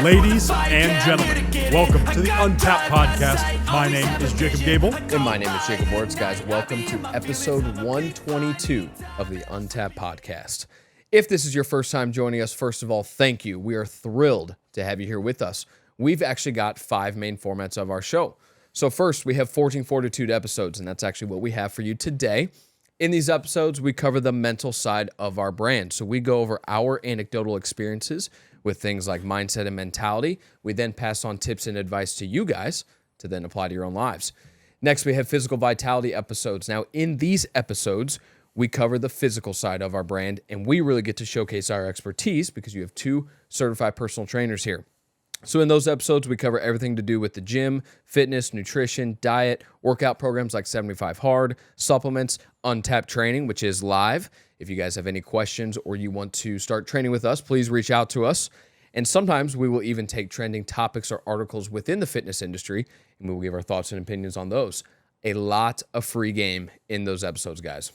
Ladies and gentlemen, welcome to the Untapped podcast. My name is Jacob Gabel. And my name is Jacob Wurtz. Guys, welcome to episode 122 of the Untapped podcast. If this is your first time joining us, first of all, thank you. We are thrilled to have you here with us. We've actually got 5 main formats of our show. So first, we have 14 Fortitude episodes, and that's actually what we have for you today. In these episodes, we cover the mental side of our brand. So we go over our anecdotal experiences with things like mindset and mentality. We then pass on tips and advice to you guys to then apply to your own lives. Next, we have physical vitality episodes. Now, in these episodes, we cover the physical side of our brand, and we really get to showcase our expertise because you have 2 certified personal trainers here. So in those episodes, we cover everything to do with the gym, fitness, nutrition, diet, workout programs like 75 Hard, supplements, Untapped training, which is live. If you guys have any questions or you want to start training with us, please reach out to us. And sometimes we will even take trending topics or articles within the fitness industry, and we will give our thoughts and opinions on those. A lot of free game in those episodes, guys.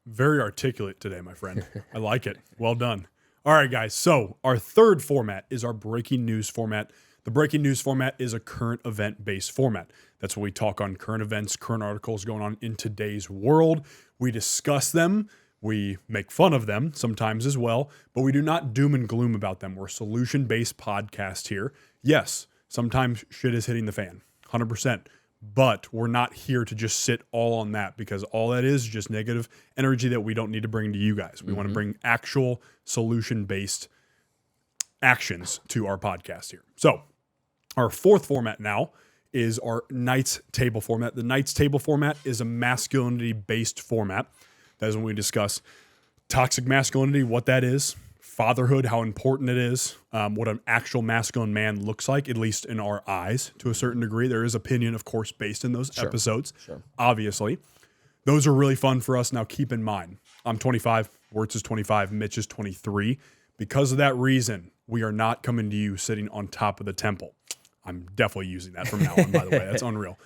Very articulate today, my friend. I like it. Well done. All right, guys. So our third format is our breaking news format. The breaking news format is a current event-based format. That's where we talk on current events, current articles going on in today's world. We discuss them. We make fun of them sometimes as well, but we do not doom and gloom about them. We're a solution-based podcast here. Yes, sometimes shit is hitting the fan, 100%. But we're not here to just sit all on that, because all that is just negative energy that we don't need to bring to you guys. We want to bring actual solution-based actions to our podcast here. So our fourth format now is our Knights Table format. The Knights Table format is a masculinity-based format. That is when we discuss toxic masculinity, what that is, fatherhood, how important it is, what an actual masculine man looks like, at least in our eyes, to a certain degree. There is opinion, of course, based in those episodes, obviously. Those are really fun for us. Now, keep in mind, I'm 25, Wurtz is 25, Mitch is 23. Because of that reason, we are not coming to you sitting on top of the temple. I'm definitely using that from now on, by the way. That's unreal.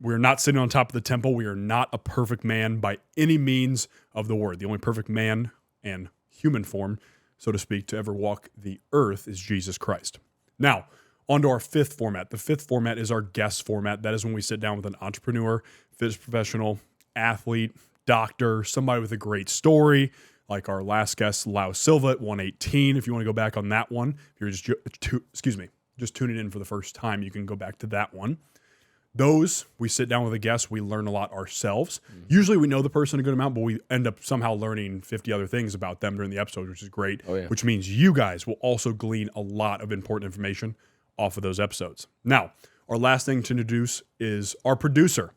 We're not sitting on top of the temple. We are not a perfect man by any means of the word. The only perfect man and human form, so to speak, to ever walk the earth is Jesus Christ. Now, on to our fifth format. The fifth format is our guest format. That is when we sit down with an entrepreneur, fitness professional, athlete, doctor, somebody with a great story, like our last guest, Lau Silva at 118. If you want to go back on that one, if you're just tuning in for the first time, you can go back to that one. Those, we sit down with a guest, we learn a lot ourselves. Usually we know the person a good amount, but we end up somehow learning 50 other things about them during the episode, which is great, which means you guys will also glean a lot of important information off of those episodes. Now, our last thing to introduce is our producer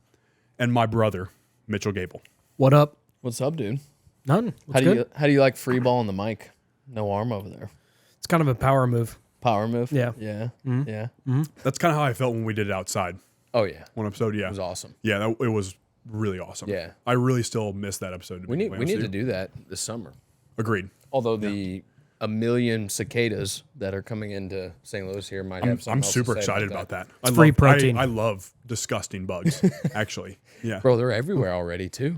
and my brother, Mitchell Gabel. What up? What's up, dude? None. How do you like free ball on the mic? No arm over there. It's kind of a power move. Power move? Yeah. Yeah. Mm-hmm. Yeah. Mm-hmm. That's kind of how I felt when we did it outside. Oh, yeah. One episode, yeah. It was awesome. Yeah, it was really awesome. Yeah. I really still miss that episode. We need to do that this summer. Agreed. Although a million cicadas that are coming into St. Louis here might have something I'm else super to say excited about that. It's free protein. I love disgusting bugs, actually. Yeah. Bro, they're everywhere already, too.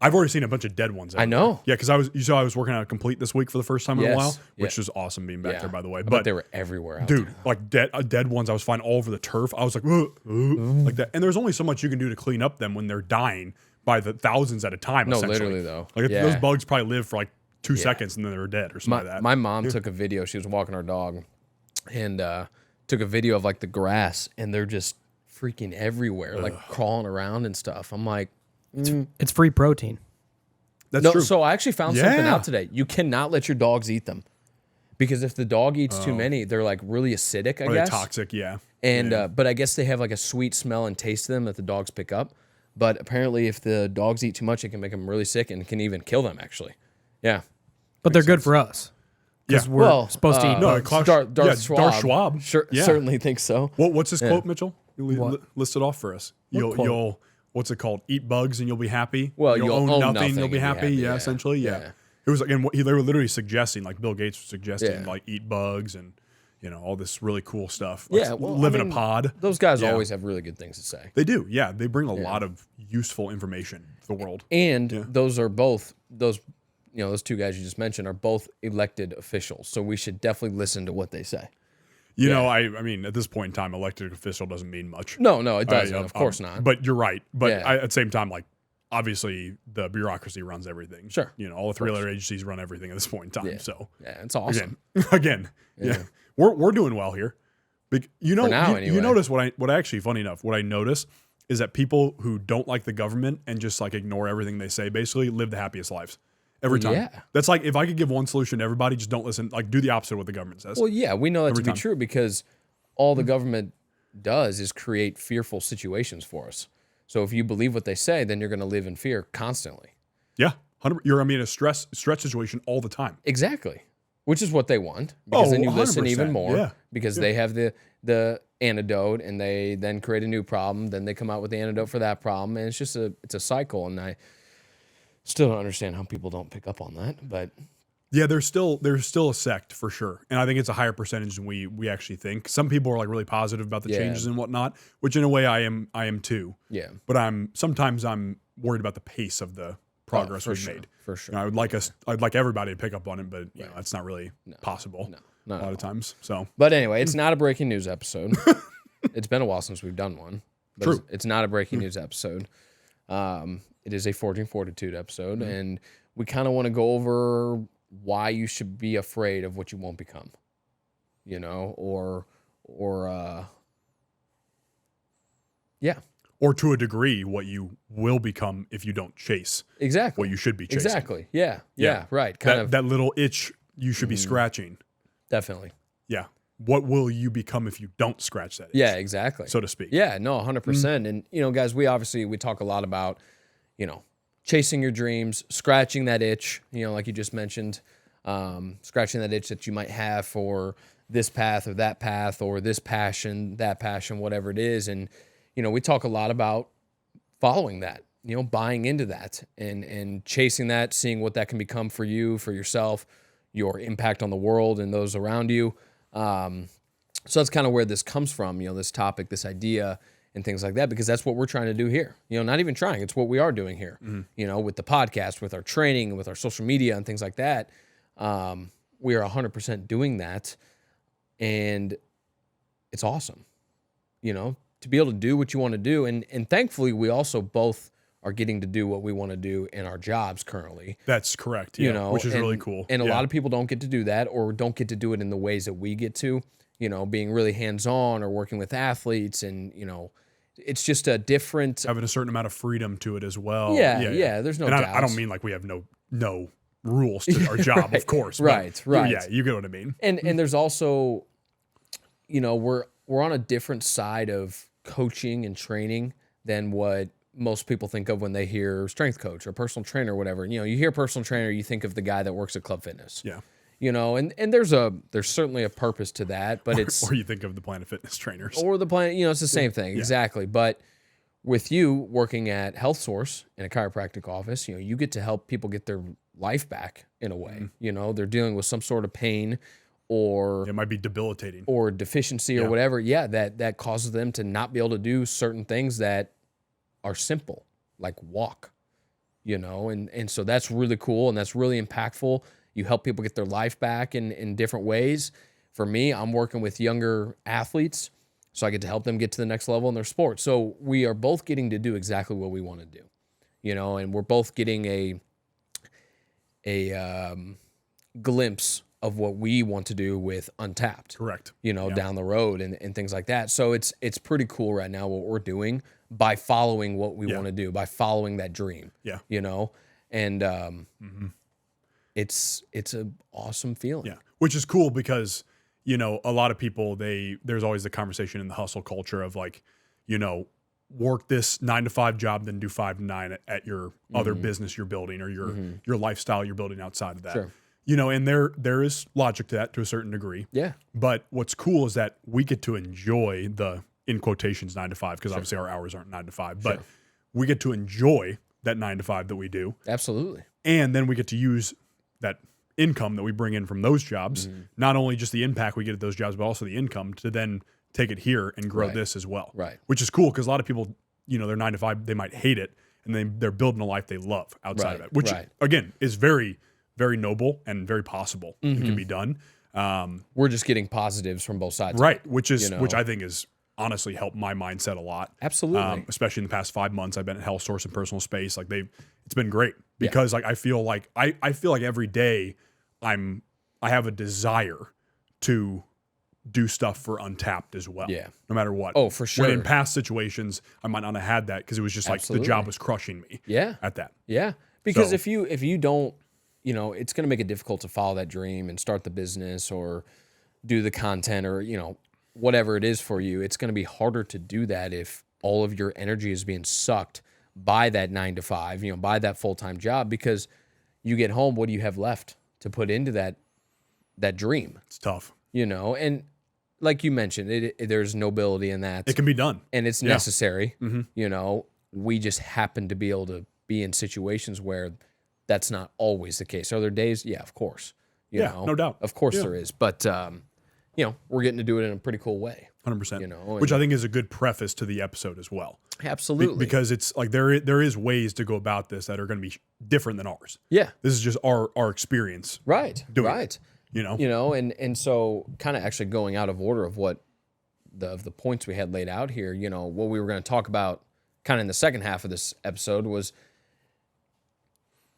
I've already seen a bunch of dead ones. I know. Yeah, because you saw I was working out a complete this week for the first time in a while, which was awesome being back there, by the way. But they were everywhere. Dude, like dead ones I was finding all over the turf. I was like, like that. And there's only so much you can do to clean up them when they're dying by the thousands at a time. No, literally though. Like those bugs probably live for like 2 seconds and then they were dead or something like that. My mom took a video. She was walking her dog, and took a video of like the grass, and they're just freaking everywhere, like crawling around and stuff. I'm like, it's free protein. That's true. So I actually found something out today. You cannot let your dogs eat them, because if the dog eats too many, they're like really acidic, I guess. Toxic, yeah. And but I guess they have like a sweet smell and taste to them that the dogs pick up. But apparently, if the dogs eat too much, it can make them really sick and can even kill them. Actually, yeah. But they're good for us. Because we're supposed to eat bugs. Darth Schwab. Certainly think so. What's his quote, Mitchell? List it off for us. You'll what's it called? Eat bugs and you'll be happy. Well, you'll own nothing, you'll be happy. Yeah, essentially. Yeah. It was like, and they were literally suggesting, like Bill Gates was suggesting, like eat bugs and all this really cool stuff. Like live in a pod. Those guys always have really good things to say. They do. Yeah, they bring a lot of useful information to the world. And those are both those 2 guys you just mentioned are both elected officials, so we should definitely listen to what they say. You know, I mean, at this point in time, elected official doesn't mean much. No, it doesn't. Of course not. But you're right. But at the same time, like, obviously, the bureaucracy runs everything. Sure. You know, all the three other agencies run everything at this point in time. Yeah. So yeah, it's awesome. Again, we're doing well here. You know, anyway. You notice what I actually, funny enough, what I notice is that people who don't like the government and just like ignore everything they say basically live the happiest lives. Every time. Yeah. That's like, if I could give one solution to everybody, just don't listen. Like, do the opposite of what the government says. Well, yeah, we know that to be time. true because all the government does is create fearful situations for us. So if you believe what they say, then you're going to live in fear constantly. Yeah. You're, in a stress situation all the time. Exactly. Which is what they want. Because then you listen 100%. even more. Yeah. Because they have the antidote and they then create a new problem. Then they come out with the antidote for that problem. And it's just it's a cycle. And I still don't understand how people don't pick up on that. But yeah, there's still a sect for sure. And I think it's a higher percentage than we actually think. Some people are like really positive about the changes and whatnot, which in a way I am too. Yeah. But sometimes I'm worried about the pace of the progress we've made. For sure. You know, I'd like everybody to pick up on it, but you know, that's not really possible a lot of times. So, but anyway, it's not a breaking news episode. It's been a while since we've done one. But True. It's not a breaking news episode. It is a Forging Fortitude episode, and we kind of want to go over why you should be afraid of what you won't become. You know, or or to a degree, what you will become if you don't chase exactly what you should be chasing. Exactly. Yeah. Right. That little itch you should be scratching. Definitely. Yeah. What will you become if you don't scratch that itch? Yeah, exactly. So to speak. Yeah, no, 100%. And, you know, guys, we talk a lot about, you know, chasing your dreams, scratching that itch, you know, like you just mentioned, scratching that itch that you might have for this path or that path or this passion, that passion, whatever it is. And, you know, we talk a lot about following that, you know, buying into that and chasing that, seeing what that can become for you, for yourself, your impact on the world and those around you. So that's kind of where this comes from, you know, this topic, this idea and things like that, because that's what we're trying to do here. You know, not even trying, it's what we are doing here, you know, with the podcast, with our training, with our social media and things like that. We are 100% doing that. And it's awesome, you know, to be able to do what you want to do. And thankfully, we also both are getting to do what we want to do in our jobs currently. That's correct. Yeah, you know, which is really cool. And a lot of people don't get to do that or don't get to do it in the ways that we get to, you know, being really hands-on or working with athletes. And, you know, it's just a different... having a certain amount of freedom to it as well. Yeah. There's no doubt. I don't mean like we have no rules to our job, of course. Right. Yeah, you get what I mean. And there's also, you know, we're on a different side of coaching and training than what most people think of when they hear strength coach or personal trainer or whatever. You know, you hear personal trainer, you think of the guy that works at Club Fitness. Yeah. You know, and there's certainly a purpose to that, but or you think of the Planet Fitness trainers. Or the Planet, you know, it's the same thing. Yeah. Exactly. But with you working at Health Source in a chiropractic office, you know, you get to help people get their life back in a way. You know, they're dealing with some sort of pain or it might be debilitating or deficiency or whatever. Yeah, that causes them to not be able to do certain things that are simple, like walk, you know, and so that's really cool and that's really impactful. You help people get their life back in different ways. For me, I'm working with younger athletes, so I get to help them get to the next level in their sport. So we are both getting to do exactly what we want to do, you know, and we're both getting a glimpse of what we want to do with Untapped. Correct. You know, down the road and things like that. So it's pretty cool right now what we're doing by following what we want to do, by following that dream. Yeah. You know, and it's an awesome feeling. Yeah. Which is cool because, you know, a lot of people, there's always the conversation in the hustle culture of like, you know, work this 9-to-5 job, then do 5 to 9 at your other business you're building or your lifestyle you're building outside of that. Sure. You know, and there is logic to that to a certain degree. Yeah. But what's cool is that we get to enjoy the, in quotations, 9 to 5, because obviously our hours aren't 9 to 5, but we get to enjoy that 9 to 5 that we do. Absolutely. And then we get to use that income that we bring in from those jobs, not only just the impact we get at those jobs, but also the income to then take it here and grow this as well. Right. Which is cool because a lot of people, you know, they're 9 to 5, they might hate it, and they're building a life they love outside of it, which again is very, very noble and very possible and can be done. We're just getting positives from both sides. Right. Which I think is honestly helped my mindset a lot. Absolutely. Especially in the past 5 months, I've been at Health Source and Personal Space. Like it's been great because like I feel like every day I have a desire to do stuff for Untapped as well. Yeah. No matter what. Oh, for sure. When in past situations, I might not have had that because it was just like the job was crushing me. Yeah. At that. Yeah. Because if you don't, it's going to make it difficult to follow that dream and start the business or do the content or, whatever it is for you. It's going to be harder to do that if all of your energy is being sucked by that 9 to 5, by that full-time job, because you get home, what do you have left to put into that dream? It's tough. And like you mentioned, there's nobility in that. It can be done. And it's necessary. We just happen to be able to be in situations where that's not always the case. Are there days? Yeah, of course. No doubt. Of course there is. But, we're getting to do it in a pretty cool way. 100%. Which I think is a good preface to the episode as well. Absolutely. Because it's like there is ways to go about this that are going to be different than ours. Yeah. This is just our experience. Right. Right. And so kind of actually going out of order of what the points we had laid out here, what we were going to talk about kind of in the second half of this episode was,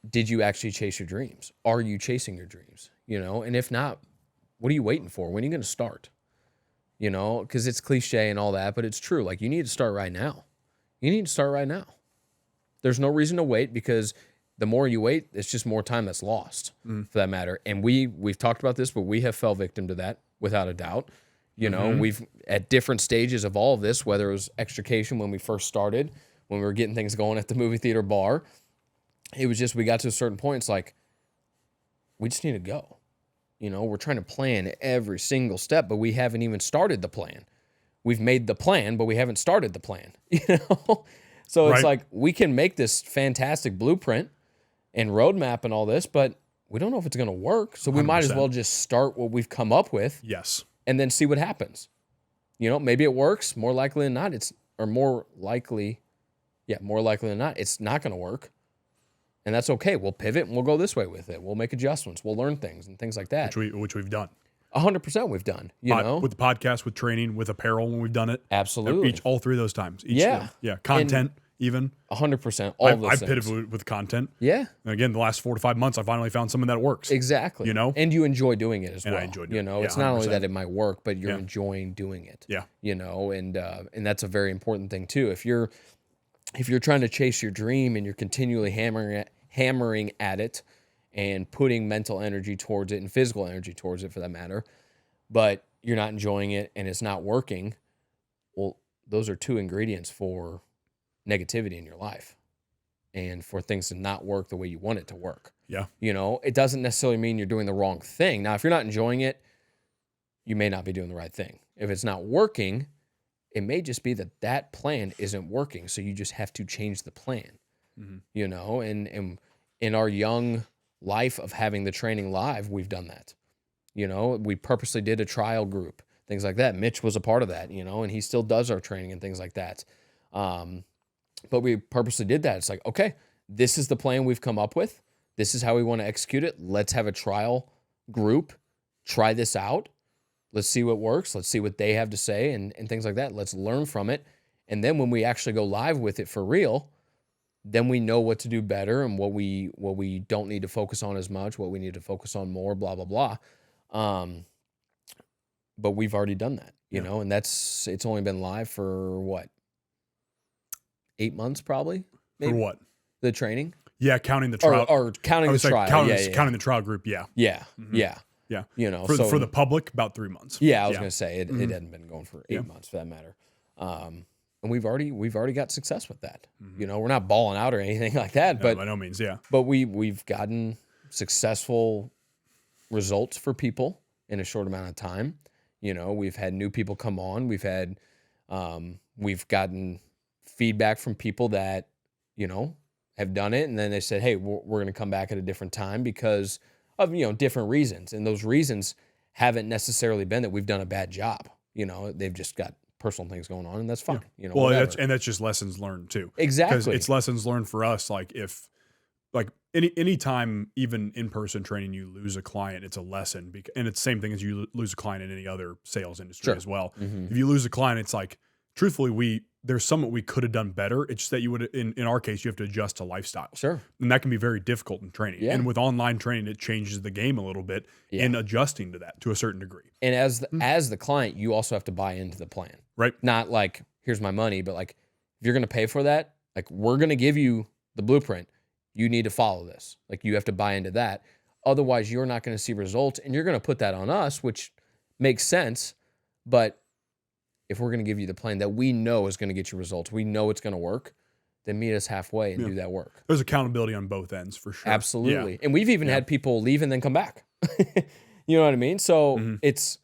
did you actually chase your dreams? Are you chasing your dreams? And if not, what are you waiting for? When are you going to start? Because it's cliche and all that, but it's true. Like, you need to start right now. You need to start right now. There's no reason to wait, because the more you wait, it's just more time that's lost for that matter. And we've talked about this, but we have fell victim to that without a doubt. We've at different stages of all of this, whether it was extrication when we first started, when we were getting things going at the movie theater bar, it was just, we got to a certain point. It's like, we just need to go. We're trying to plan every single step, but we haven't even started the plan. We've made the plan, but we haven't started the plan. So it's like, we can make this fantastic blueprint and roadmap and all this, but we don't know if it's going to work. So we 100%. Might as well just start what we've come up with. Yes. And then see what happens. Maybe it works. More likely than not, more likely than not, it's not going to work. And that's okay. We'll pivot and we'll go this way with it. We'll make adjustments. We'll learn things and things like that. Which we've done. 100% we've done, With the podcast, with training, with apparel when we've done it. Absolutely. All three of those times. Yeah. Content even. 100%. All those I've things. pivoted with content. Yeah. And again, the last 4 to 5 months, I finally found something that works. Exactly. And you enjoy doing it as well. And I enjoy doing it. It's not only that it might work, but you're enjoying doing it. Yeah. And that's a very important thing too. If you're trying to chase your dream and you're continually hammering at it and putting mental energy towards it and physical energy towards it for that matter, but you're not enjoying it and it's not working, well, those are 2 ingredients for negativity in your life and for things to not work the way you want it to work. Yeah. It doesn't necessarily mean you're doing the wrong thing. Now, if you're not enjoying it, you may not be doing the right thing. If it's not working, it may just be that plan isn't working. So you just have to change the plan. And in our young life of having the training live, we've done that. We purposely did a trial group, things like that. Mitch was a part of that, and he still does our training and things like that. But we purposely did that. It's like, okay, this is the plan we've come up with. This is how we want to execute it. Let's have a trial group, try this out. Let's see what works. Let's see what they have to say and things like that. Let's learn from it. And then when we actually go live with it for real, then we know what to do better and what we don't need to focus on as much, what we need to focus on more, blah, blah, blah. But we've already done that, and it's only been live for what? 8 months probably? Maybe? For what? The training? Yeah, counting the trial. Or counting the trial. Counting the trial group, yeah. Yeah, yeah. Yeah. So, for the public, about 3 months. Yeah, I was going to say, it hadn't been going for 8 months for that matter. And we've already got success with that. We're not balling out or anything like that, No, but by no means, yeah. But we've gotten successful results for people in a short amount of time. We've had new people come on. We've gotten feedback from people that, have done it. And then they said, hey, we're going to come back at a different time because of, different reasons. And those reasons haven't necessarily been that we've done a bad job. They've just got personal things going on, and that's fine. Well, that's just lessons learned too. Exactly. Because it's lessons learned for us. Like if like any time, even in-person training, you lose a client, it's a lesson. And it's the same thing as you lose a client in any other sales industry as well. If you lose a client, it's like, truthfully, there's something we could have done better. It's just that you would, in our case, you have to adjust to lifestyle. Sure. And that can be very difficult in training. Yeah. And with online training, it changes the game a little bit in adjusting to that to a certain degree. And as the client, you also have to buy into the plan. Right. Not like, here's my money, but like, if you're going to pay for that, like, we're going to give you the blueprint. You need to follow this. Like, you have to buy into that. Otherwise, you're not going to see results, and you're going to put that on us, which makes sense. But if we're going to give you the plan that we know is going to get you results, we know it's going to work, then meet us halfway and do that work. There's accountability on both ends for sure. Absolutely. Yeah. And we've even had people leave and then come back. You know what I mean? So it's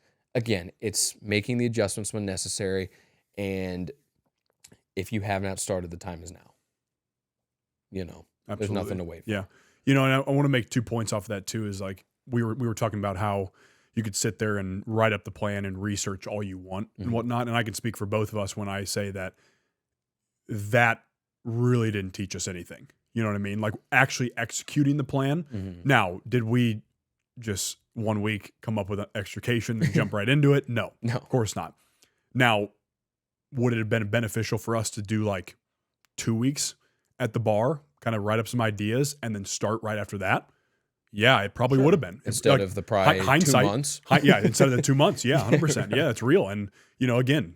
making the adjustments when necessary. And if you have not started, the time is now. You know, Absolutely. There's nothing to wait for. Yeah. You know, and I want to make 2 points off of that too, is like we were talking about how you could sit there and write up the plan and research all you want and whatnot. And I can speak for both of us when I say that really didn't teach us anything. You know what I mean? Like actually executing the plan. Now, did we just 1 week come up with an extrication and jump right into it? No, of course not. Now, would it have been beneficial for us to do like 2 weeks at the bar, kind of write up some ideas and then start right after that? Yeah, it probably would have been. Instead of the probably hindsight, 2 months. Instead of the 2 months. Yeah, 100%. Yeah, it's real. And, you know, again,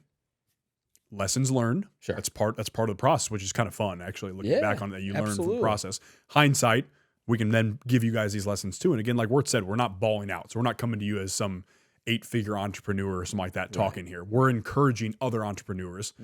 lessons learned. Sure. That's part of the process, which is kind of fun, actually, looking back on it. You learn from the process. Hindsight, we can then give you guys these lessons too. And again, like Wurtz said, we're not balling out. So we're not coming to you as some 8-figure entrepreneur or something like that talking here. We're encouraging other entrepreneurs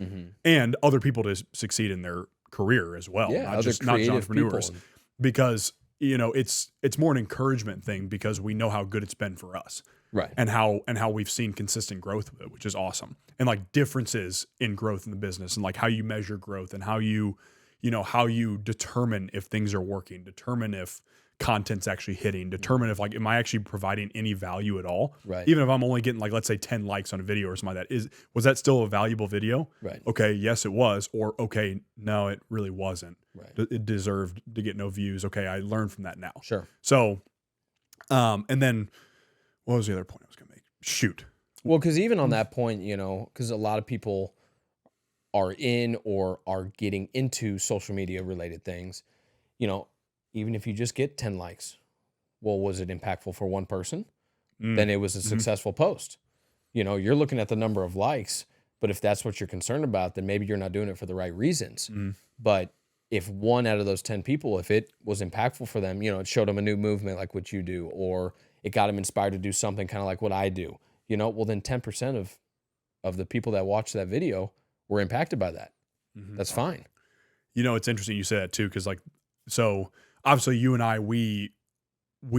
and other people to succeed in their career as well. Yeah, not just entrepreneurs. Because you know, it's more an encouragement thing because we know how good it's been for us. Right. And how we've seen consistent growth with it, which is awesome. And like differences in growth in the business and like how you measure growth and how you determine if things are working, determine if content's actually hitting, determine if like, am I actually providing any value at all? Right. Even if I'm only getting like, let's say 10 likes on a video or something like that, was that still a valuable video? Right. Okay. Yes, it was. Or okay, no, it really wasn't. Right. It deserved to get no views. Okay. I learned from that now. Sure. So, and then what was the other point I was going to make? Shoot. Well, because even on that point, you know, because a lot of people are in or are getting into social media related things, you know, even if you just get 10 likes, well, was it impactful for one person? Then it was a successful post. You know, you're looking at the number of likes, but if that's what you're concerned about, then maybe you're not doing it for the right reasons. But if 1 out of those 10 people, if it was impactful for them, you know, it showed them a new movement like what you do, or it got them inspired to do something kind of like what I do, you know, well, then 10% of the people that watched that video were impacted by that. That's fine. You know, it's interesting you say that too, because like, so obviously you and I, we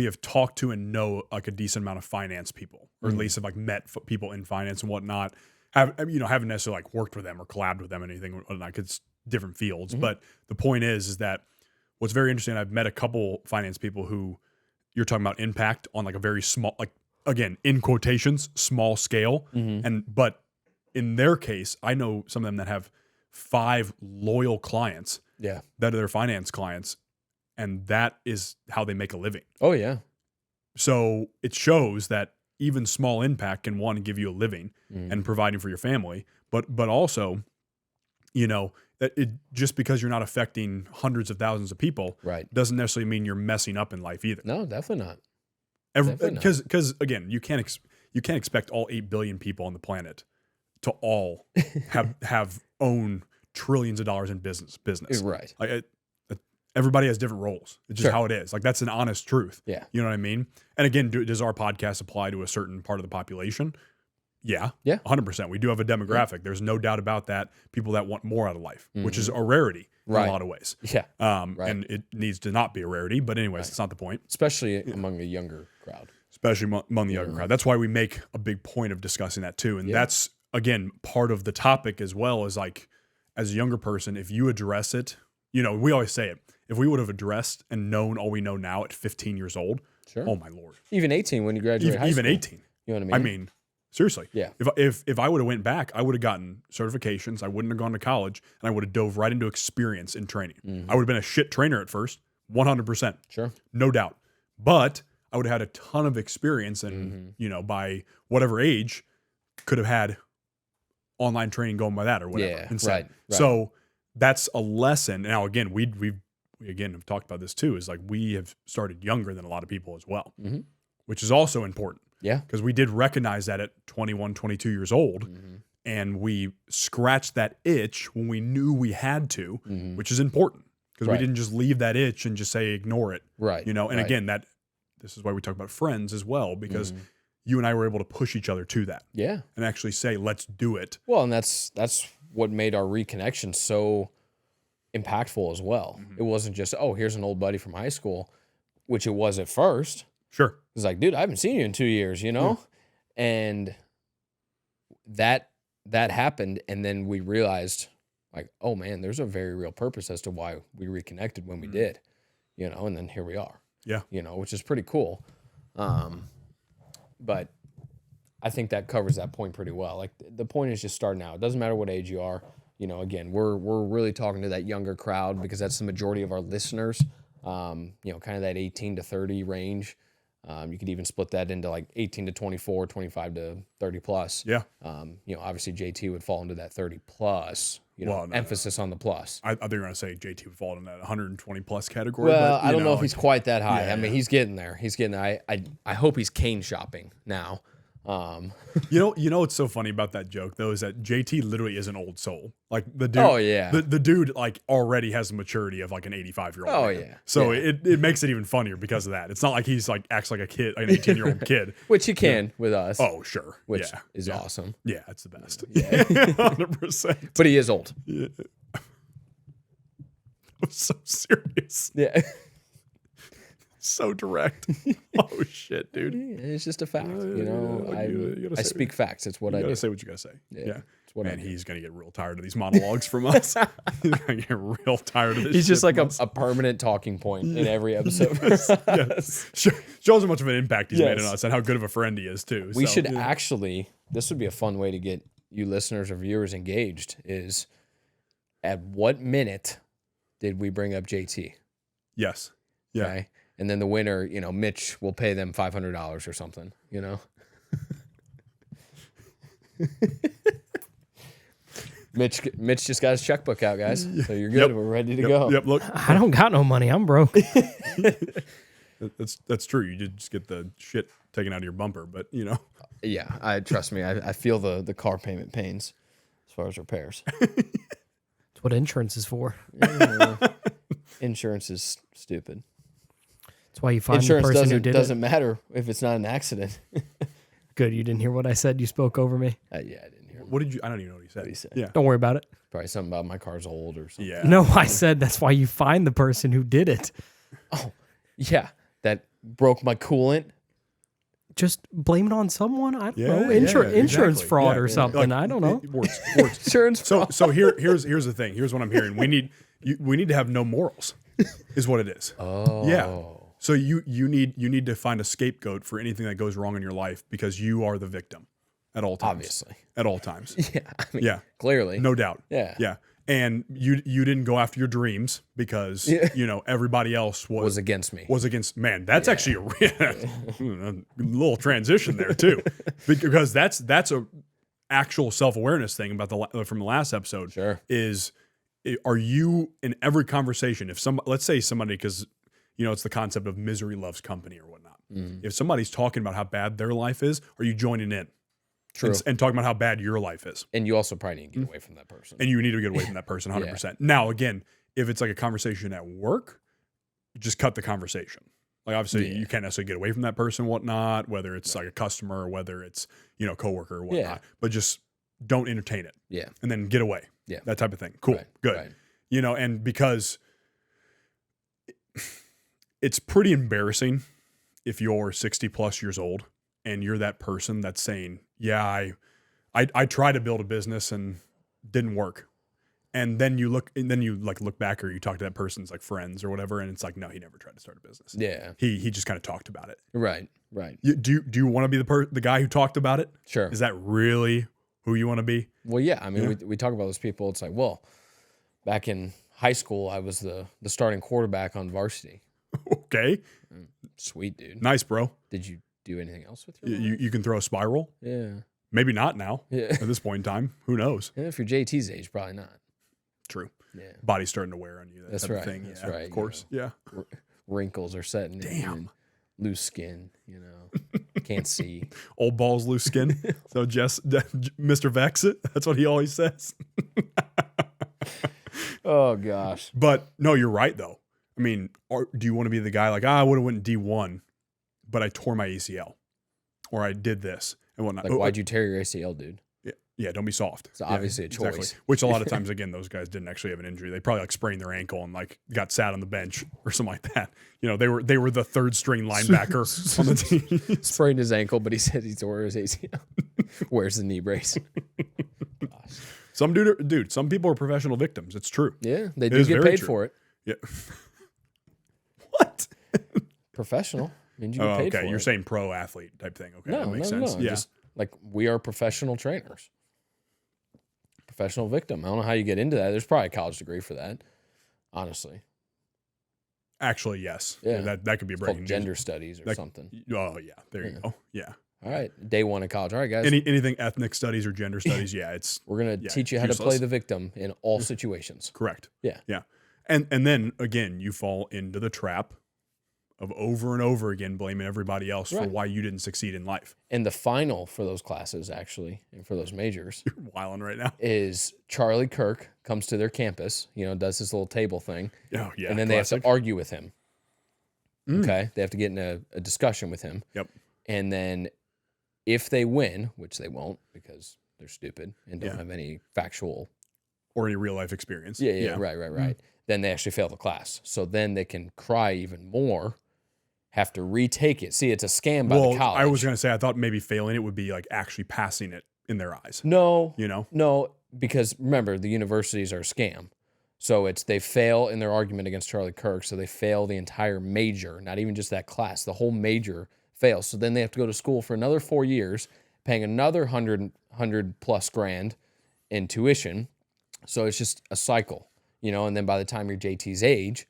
have talked to and know like a decent amount of finance people, or at least have like met people in finance and whatnot. Haven't necessarily like worked with them or collabed with them or anything, because it's different fields. But the point is that what's very interesting, I've met a couple finance people who you're talking about impact on like a very small, like again, in quotations, small scale. But in their case, I know some of them that have 5 loyal clients that are their finance clients. And that is how they make a living. Oh, yeah. So it shows that even small impact can, one, give you a living and providing for your family, but also, you know, that it just because you're not affecting hundreds of thousands of people doesn't necessarily mean you're messing up in life either. No, definitely not. Because again, you can't expect all 8 billion people on the planet to all have own trillions of dollars in business. Right. Like everybody has different roles. It's just how it is. Like that's an honest truth. Yeah. You know what I mean? And again, does our podcast apply to a certain part of the population? Yeah. 100%. We do have a demographic. Yeah. There's no doubt about that. People that want more out of life, which is a rarity in a lot of ways. Yeah. And it needs to not be a rarity, but anyways, it's not the point. Especially among the younger crowd. Especially among the younger crowd. That's why we make a big point of discussing that too. And that's, again, part of the topic as well, is like, as a younger person, if you address it, you know, we always say it, if we would have addressed and known all we know now at 15 years old, oh my Lord. Even 18 when you graduated high school. Even 18. You know what I mean? I mean, seriously. Yeah. If I would have went back, I would have gotten certifications. I wouldn't have gone to college, and I would have dove right into experience and training. I would have been a shit trainer at first, 100%. Sure. No doubt. But I would have had a ton of experience and, by whatever age, could have had online training going by that or whatever. Yeah, instead. right. So that's a lesson. Now, again, we again have talked about this too, is like we have started younger than a lot of people as well, which is also important. Yeah. Because we did recognize that at 21, 22 years old, and we scratched that itch when we knew we had to, which is important because we didn't just leave that itch and just say ignore it. Right. And again, this is why we talk about friends as well, because you and I were able to push each other to that. Yeah. And actually say, let's do it. Well, and that's what made our reconnection so impactful as well. It wasn't just, oh, here's an old buddy from high school, which it was at first. Sure. It's like, dude, I haven't seen you in 2 years, And that happened, and then we realized, like, oh man, there's a very real purpose as to why we reconnected when we did, and then here we are. Yeah. Which is pretty cool. But I think that covers that point pretty well. Like the point is just starting out. It doesn't matter what age you are. Again, we're really talking to that younger crowd because that's the majority of our listeners. Kind of that 18 to 30 range. You could even split that into like 18 to 24, 25 to 30 plus. Yeah. Obviously JT would fall into that 30 plus, emphasis on the plus. I think you're going to say JT would fall in that 120 plus category. Well, but, I don't know if he's quite that high. Yeah, I mean, he's getting there. I hope he's cane shopping now. What's so funny about that joke though is that JT literally is an old soul. Like the dude, oh yeah, the dude like already has the maturity of like an 85-year-old. Oh man. yeah. So it makes it even funnier because of that. It's not like he's like acts like a kid, like an 18-year-old kid, which he can with us. Oh sure, which is awesome. Yeah, that's the best. Yeah, 100%. But he is old. Yeah. I'm so serious. Yeah. So direct. Oh shit, dude. It's just a fact. I speak facts. It's what I do. You gotta say what you gotta say. Yeah. It's what Man, he's gonna get real tired of these monologues from us. He's gonna get real tired of this. He's just like a a permanent talking point in every episode. Yes. Shows how much of an impact he's made on us and how good of a friend he is too. We should actually, this would be a fun way to get you listeners or viewers engaged, is at what minute did we bring up JT? Yes. Yeah. Okay? And then the winner, Mitch will pay them $500 or something, Mitch just got his checkbook out, guys. So you're good. We're ready to go. Yep. Look, I don't got no money. I'm broke. that's true. You did just get the shit taken out of your bumper, but Yeah, trust me. I feel the car payment pains as far as repairs. That's what insurance is for. Insurance is stupid. That's why you find insurance the person who did doesn't matter if it's not an accident. Good. You didn't hear what I said. You spoke over me. Yeah, I didn't hear. What did you? I don't even know what he said. What he said. Yeah. Don't worry about it. Probably something about my car's old or something. Yeah. No, I said that's why you find the person who did it. Oh, yeah. That broke my coolant. Just blame it on someone. I don't know. Yeah, Insurance exactly. fraud Yeah, or something. I don't know. Works. Insurance fraud. So here's the thing. Here's what I'm hearing. We need to have no morals, is what it is. Oh. Yeah. So you need to find a scapegoat for anything that goes wrong in your life because you are the victim at all times. Obviously. At all times. Yeah. Clearly. No doubt. Yeah. Yeah. And you didn't go after your dreams because everybody else was against me. Man, that's actually a little transition there too, because that's a actual self-awareness thing about from the last episode. Sure. Are you in every conversation? If let's say somebody, because it's the concept of misery loves company or whatnot. If somebody's talking about how bad their life is, are you joining in? True. And talking about how bad your life is. And you also probably need to get away from that person. And you need to get away from that person 100%. Now, again, if it's like a conversation at work, just cut the conversation. Like, obviously, you can't necessarily get away from that person, whatnot, whether it's like a customer or whether it's, coworker or whatnot. Yeah. But just don't entertain it. Yeah. And then get away. Yeah. That type of thing. Cool. Right. Good. Right. And because it's pretty embarrassing if you're 60 plus years old and you're that person that's saying, yeah, I tried to build a business and didn't work. And then you look back or you talk to that person's like friends or whatever. And it's like, no, he never tried to start a business. Yeah. He just kind of talked about it. Right. Right. Do you want to be the guy who talked about it? Sure. Is that really who you want to be? Well, yeah. I mean, we talk about those people. It's like, well, back in high school, I was the starting quarterback on varsity. Okay. Sweet, dude. Nice, bro. Did you do anything else with your life? You can throw a spiral? Yeah. Maybe not now. Yeah. At this point in time. Who knows? Yeah, if you're JT's age, probably not. True. Yeah. Body's starting to wear on you. That That's type right. Of thing. That's yeah, right. Of course. Yeah. Wrinkles are setting in. Damn. Loose skin, can't see. Old balls, loose skin. So Mr. Vex it. That's what he always says. Oh gosh. But no, you're right though. I mean, do you want to be the guy like, I would have went D1, but I tore my ACL, or I did this and whatnot. Like, why'd you tear your ACL, dude? Yeah, don't be soft. It's obviously a choice. Exactly. Which a lot of times, again, those guys didn't actually have an injury. They probably like sprained their ankle and like got sat on the bench or something like that. They were the third string linebacker on the team. Sprained his ankle, but he said he tore his ACL. Where's the knee brace? Gosh. Some some people are professional victims. It's true. Yeah, they do get paid for it. Yeah. What? Professional means you get paid for it. Okay, you're saying pro athlete type thing. Okay, no, that makes no, sense. no. Yeah. Just like we are professional trainers. Professional victim. I don't know how you get into that. There's probably a college degree for that, honestly. Actually, yes. Yeah. That could be a breaking Called gender studies or something. Oh, yeah. There you go. Yeah. All right. Day one of college. All right, guys. Anything ethnic studies or gender studies, We're going to teach you how to play the victim in all situations. Correct. Yeah. Yeah. And then, again, you fall into the trap of over and over again blaming everybody else for why you didn't succeed in life. And the final for those classes, actually, and for those majors, You're wilding right now. is Charlie Kirk comes to their campus, does this little table thing. Oh, yeah. And then they have to argue with him. Okay? They have to get in a discussion with him. Yep. And then if they win, which they won't because they're stupid and don't have any factual or any real life experience. Yeah. Right. Then they actually fail the class. So then they can cry even more, have to retake it. See, it's a scam by the college. I was going to say, I thought maybe failing it would be like actually passing it in their eyes. No. No, because remember, the universities are a scam. So they fail in their argument against Charlie Kirk. So they fail the entire major, not even just that class. The whole major fails. So then they have to go to school for another 4 years, paying another 100 plus grand in tuition. So it's just a cycle, and then by the time you're JT's age,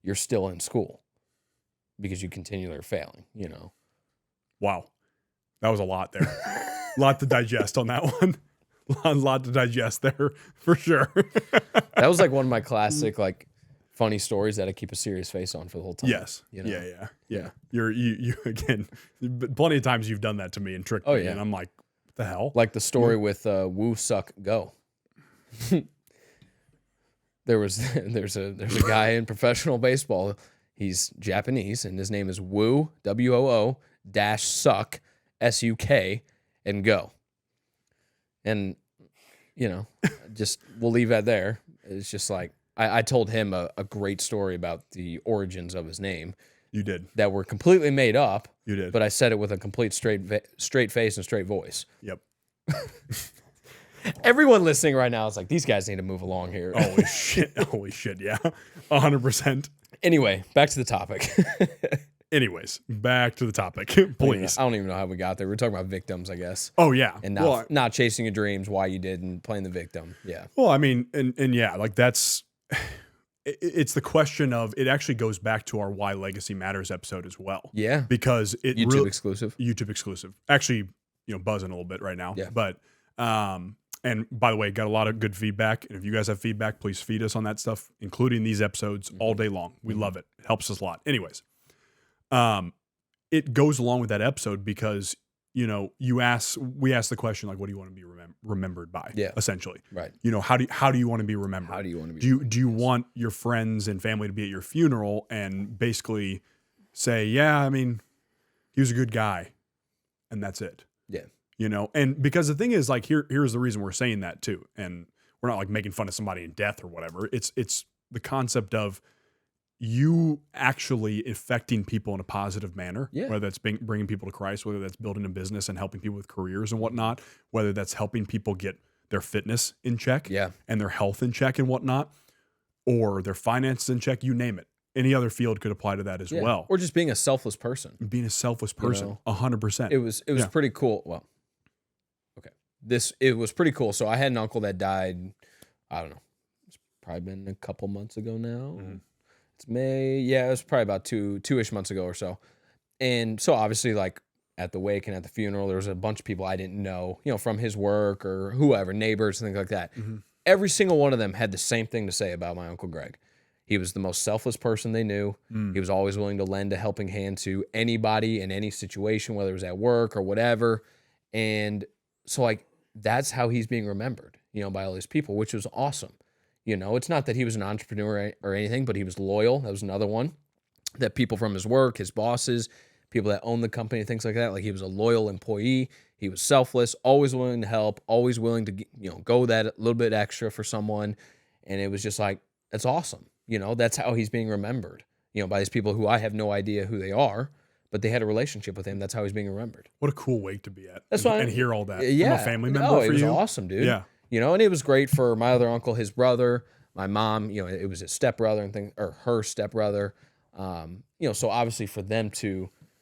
you're still in school because you continually are failing, Wow. That was a lot there. A lot to digest on that one. A lot to digest there for sure. That was like one of my classic, funny stories that I keep a serious face on for the whole time. Yes. Yeah. You again, plenty of times you've done that to me and tricked me. And I'm like, what the hell? Like the story with Woo Suck Go. There's a guy in professional baseball. He's Japanese and his name is Woo WOO -suck SUK and go. And just we'll leave that there. It's just like I told him a great story about the origins of his name. You did. That were completely made up. You did. But I said it with a complete straight face and straight voice. Yep. Everyone listening right now is like, these guys need to move along here. Holy shit. Holy shit. Yeah. 100%. Anyway, back to the topic. Anyways, back to the topic, please. I don't even know how we got there. We're talking about victims, I guess. Oh, yeah. And not chasing your dreams, why you didn't, playing the victim. Yeah. Well, I mean, and yeah, like that's, it's the question of, it actually goes back to our Why Legacy Matters episode as well. Yeah. Because it YouTube exclusive. YouTube exclusive. Actually, buzzing a little bit right now. Yeah. But, and by the way, got a lot of good feedback. And if you guys have feedback, please feed us on that stuff, including these episodes all day long. We love it. It helps us a lot. Anyways, it goes along with that episode because, we ask the question, like, what do you want to be remembered by? Yeah. Essentially. Right. How do you want to be remembered? How do you want to be Do you want your friends and family to be at your funeral and basically say, yeah, I mean, he was a good guy and that's it. Yeah. And because the thing is, like, here's the reason we're saying that too. And we're not like making fun of somebody in death or whatever. It's the concept of you actually affecting people in a positive manner, whether that's bringing people to Christ, whether that's building a business and helping people with careers and whatnot, whether that's helping people get their fitness in check and their health in check and whatnot, or their finances in check, you name it. Any other field could apply to that as well. Or just being a selfless person. Being a selfless person, 100%. It was pretty cool. Well, okay. It was pretty cool. So I had an uncle that died, I don't know, probably been a couple months ago now. It's May. Yeah, it was probably about two-ish months ago or so. And so obviously, like at the wake and at the funeral, there was a bunch of people I didn't know, from his work or whoever, neighbors, things like that. Every single one of them had the same thing to say about my Uncle Greg. He was the most selfless person they knew. He was always willing to lend a helping hand to anybody in any situation, whether it was at work or whatever. And so, like, that's how he's being remembered, by all these people, which was awesome. It's not that he was an entrepreneur or anything, but he was loyal. That was another one. That people from his work, his bosses, people that own the company, things like that, like he was a loyal employee. He was selfless, always willing to help, always willing to, go that little bit extra for someone. And it was just like, that's awesome. That's how he's being remembered, by these people who I have no idea who they are, but they had a relationship with him. That's how he's being remembered. What a cool wake to be at. That's why. And hear all that Yeah. from a family member for it was you. awesome, dude. Yeah. And it was great for my other uncle, his brother, my mom, it was his stepbrother and things, or her stepbrother. So obviously for them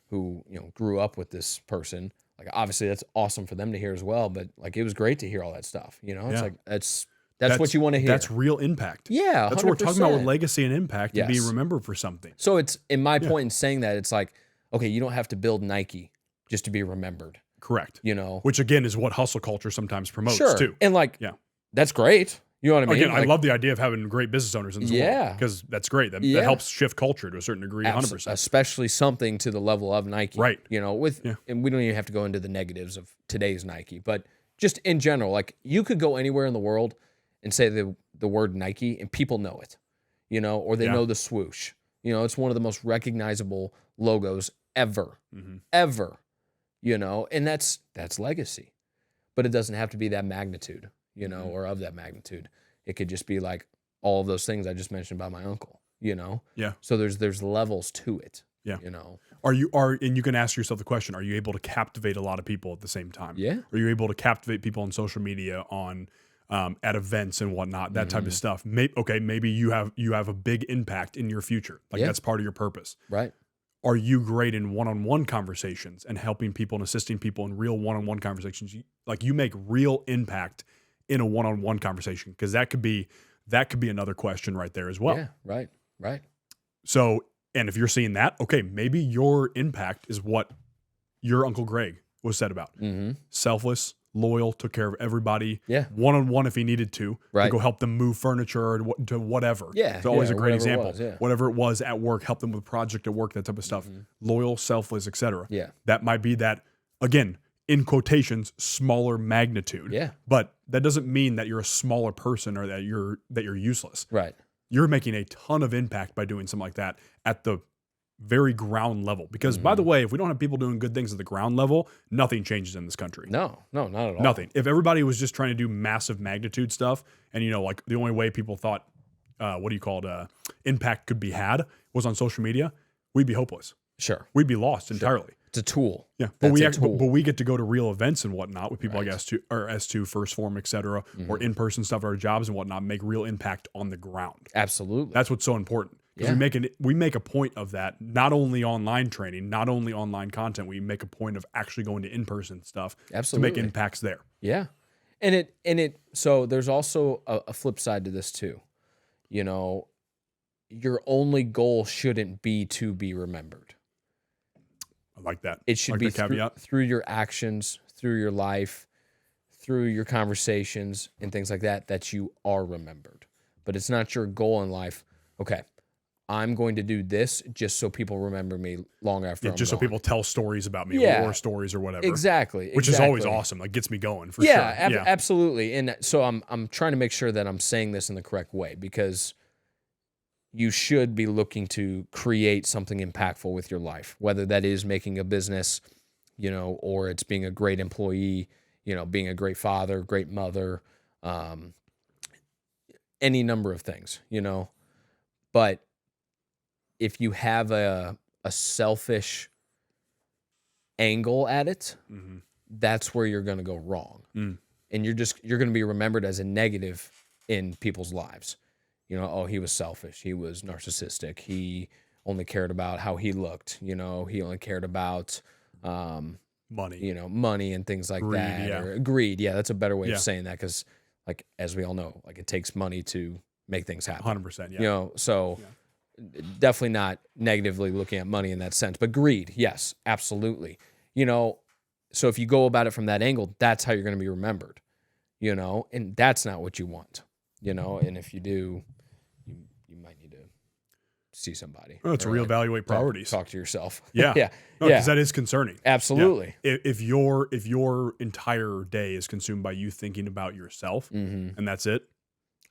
who grew up with this person, like obviously that's awesome for them to hear as well. But like it was great to hear all that stuff. It's like that's what you want to hear. That's real impact. Yeah, that's what we're talking about with 100%. legacy and impact and being remembered for something. So it's in my point in saying that it's like, okay, you don't have to build Nike just to be remembered. Correct. Which again is what hustle culture sometimes promotes too. And like, that's great. You know what I mean? Again, I love the idea of having great business owners in this world because that's great. That helps shift culture to a certain degree, 100%. Especially something to the level of Nike. Right. And we don't even have to go into the negatives of today's Nike, but just in general, like you could go anywhere in the world and say the word Nike and people know it, or they know the swoosh. It's one of the most recognizable logos ever, ever, and that's legacy. But it doesn't have to be that magnitude, or of that magnitude. It could just be like all of those things I just mentioned about my uncle, Yeah. So there's levels to it. Yeah. And you can ask yourself the question, are you able to captivate a lot of people at the same time? Yeah. Are you able to captivate people on social media, on at events and whatnot, that type of stuff? Maybe you have a big impact in your future. Like that's part of your purpose. Right. Are you great in one-on-one conversations and helping people and assisting people in real one-on-one conversations? You make real impact in a one-on-one conversation, because that could be another question right there as well. Yeah, right. So, and if you're seeing that, okay, maybe your impact is what your Uncle Greg was said about. Selfless, loyal, took care of everybody. Yeah. One-on-one if he needed to Right. go help them move furniture or to whatever. Yeah, It's always a great whatever it example. was, yeah. Whatever it was at work, help them with a project at work, that type of stuff. Loyal, selfless, etc. Yeah. That might be that, again, in quotations, smaller magnitude. Yeah. But that doesn't mean that you're a smaller person or that you're useless. Right. You're making a ton of impact by doing something like that at the very ground level. Because by the way, if we don't have people doing good things at the ground level, nothing changes in this country. No, not at all. Nothing. If everybody was just trying to do massive magnitude stuff, and like the only way people thought, impact could be had was on social media, we'd be hopeless. Sure. We'd be lost entirely. It's a tool. Yeah, but we get to go to real events and whatnot with people like S2, First Form, etc., or in-person stuff at our jobs and whatnot, make real impact on the ground. Absolutely. That's what's so important. Because we make a point of that, not only online training, not only online content, we make a point of actually going to in-person stuff to make impacts there. Yeah. And it so there's also a flip side to this too. Your only goal shouldn't be to be remembered. I like that. It should be through your actions, through your life, through your conversations and things like that you are remembered. But it's not your goal in life. Okay, I'm going to do this just so people remember me long after I'm just gone. so people tell stories about me, war stories or whatever. Exactly. Which is always awesome. Like gets me going for sure. Absolutely. And so I'm trying to make sure that I'm saying this in the correct way, because you should be looking to create something impactful with your life, whether that is making a business, or it's being a great employee, being a great father, great mother, any number of things, But if you have a selfish angle at it, that's where you're going to go wrong. And you're going to be remembered as a negative in people's lives. He was selfish. He was narcissistic. He only cared about how he looked. He only cared about money. Money and things like that. Yeah. Or greed. Yeah, that's a better way of saying that, because, like, as we all know, like, it takes money to make things happen. 100%. Yeah. You know, so definitely not negatively looking at money in that sense, but greed, yes, absolutely. You know, so if you go about it from that angle, that's how you're going to be remembered, you know, and that's not what you want, you know, and if you do, you might need to see somebody. Well, it's or, reevaluate priorities. Talk to yourself. Yeah. Yeah. No, because that is concerning. Absolutely. Yeah. If your entire day is consumed by you thinking about yourself and that's it,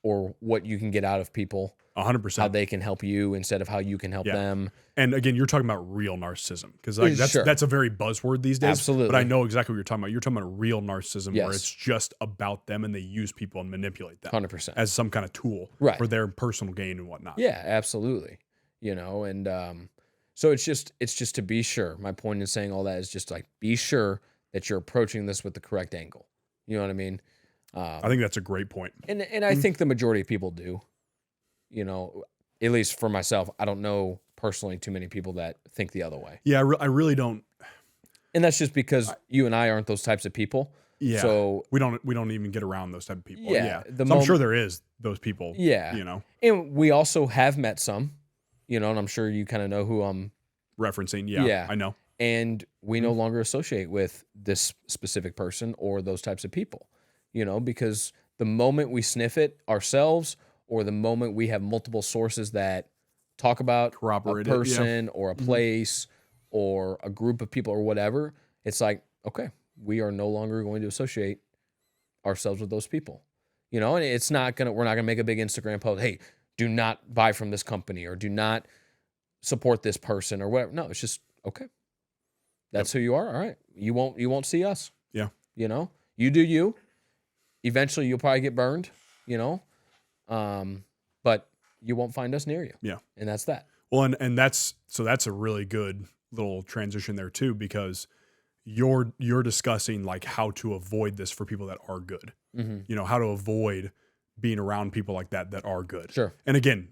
or what you can get out of people, 100%. how they can help you instead of how you can help them. And again, you're talking about real narcissism because like that's a very buzzword these days. Absolutely. But I know exactly what you're talking about. You're talking about real narcissism Yes. where it's just about them and they use people and manipulate them 100%. as some kind of tool Right. for their personal gain and whatnot. Yeah, absolutely. You know, and so it's just to be sure. My point in saying all that is just like be sure that you're approaching this with the correct angle. You know what I mean? I think that's a great point. And I think the majority of people do. You know, at least for myself, I don't know personally too many people that think the other way. Yeah, I really don't. And that's just because you and I aren't those types of people. Yeah. So we don't even get around those type of people. Yeah, So I'm sure there is those people. Yeah. You know, and we also have met some, you know, and I'm sure you kind of know who I'm referencing. Yeah. I know. And we no longer associate with this specific person or those types of people, you know, because the moment we sniff it ourselves or the moment we have multiple sources that talk about a person or a place or a group of people or whatever, it's like, okay, we are no longer going to associate ourselves with those people, you know, and we're not gonna make a big Instagram post. Hey, do not buy from this company or do not support this person or whatever. No, it's just, okay, that's who you are. All right. You won't see us. Yeah. You know, you do you. Eventually you'll probably get burned, you know, but you won't find us near you. Yeah. And that's that. Well, and that's a really good little transition there too, because you're discussing like how to avoid this for people that are good, you know, how to avoid being around people like that are good. Sure. And again,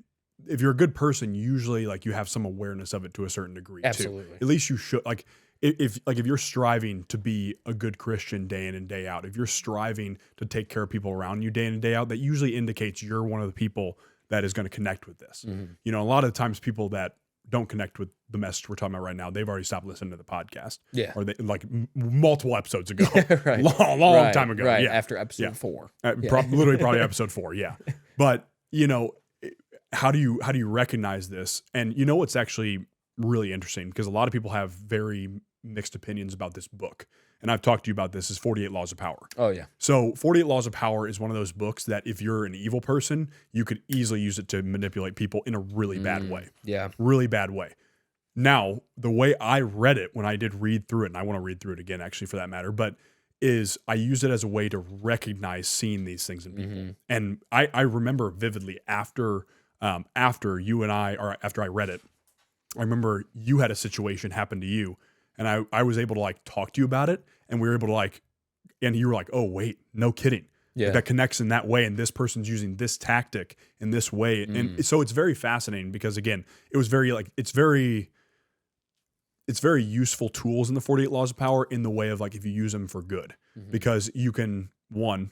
if you're a good person, usually like you have some awareness of it to a certain degree Absolutely. too. At least you should like, if you're striving to be a good Christian day in and day out, if you're striving to take care of people around you day in and day out, that usually indicates you're one of the people that is going to connect with this. You know, a lot of times people that don't connect with the message we're talking about right now, they've already stopped listening to the podcast. Yeah. Or they like multiple episodes ago, Right. long time ago. Right. Yeah. After episode 4. Literally probably episode 4. Yeah. But you know, how do you recognize this? And you know, what's actually really interesting because a lot of people have very mixed opinions about this book. And I've talked to you about this, is 48 Laws of Power. Oh, yeah. So 48 Laws of Power is one of those books that if you're an evil person, you could easily use it to manipulate people in a really bad way. Yeah. Really bad way. Now, the way I read it when I did read through it, and I want to read through it again actually for that matter, but is I used it as a way to recognize seeing these things in people. And I remember vividly after you and I, or after I read it, I remember you had a situation happen to you and I was able to like talk to you about it and we were able to like, and you were like, oh wait, no kidding. Yeah. Like, that connects in that way. And this person's using this tactic in this way. And so it's very fascinating because again, it was very like, it's very useful tools in the 48 Laws of Power in the way of like, if you use them for good, because you can, 1,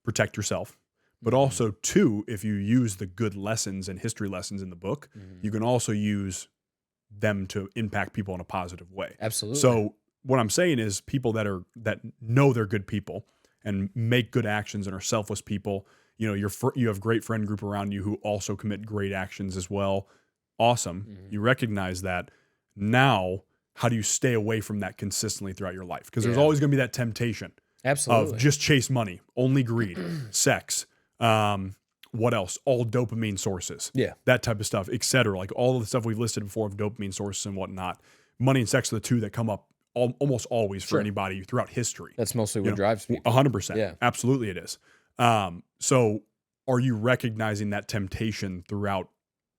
protect yourself, but also 2, if you use the good lessons and history lessons in the book, you can also use them to impact people in a positive way. Absolutely. So what I'm saying is people that know they're good people and make good actions and are selfless people, you know, you have great friend group around you who also commit great actions as well. Awesome. You recognize that. Now, how do you stay away from that consistently throughout your life? Because there's always going to be that temptation Absolutely. of just chase money, only greed, sex, what else? All dopamine sources. Yeah. That type of stuff, etc. Like all of the stuff we've listed before of dopamine sources and whatnot. Money and sex are the two that come up almost always for anybody throughout history. That's mostly what drives people. 100%. Yeah. Absolutely it is. So are you recognizing that temptation throughout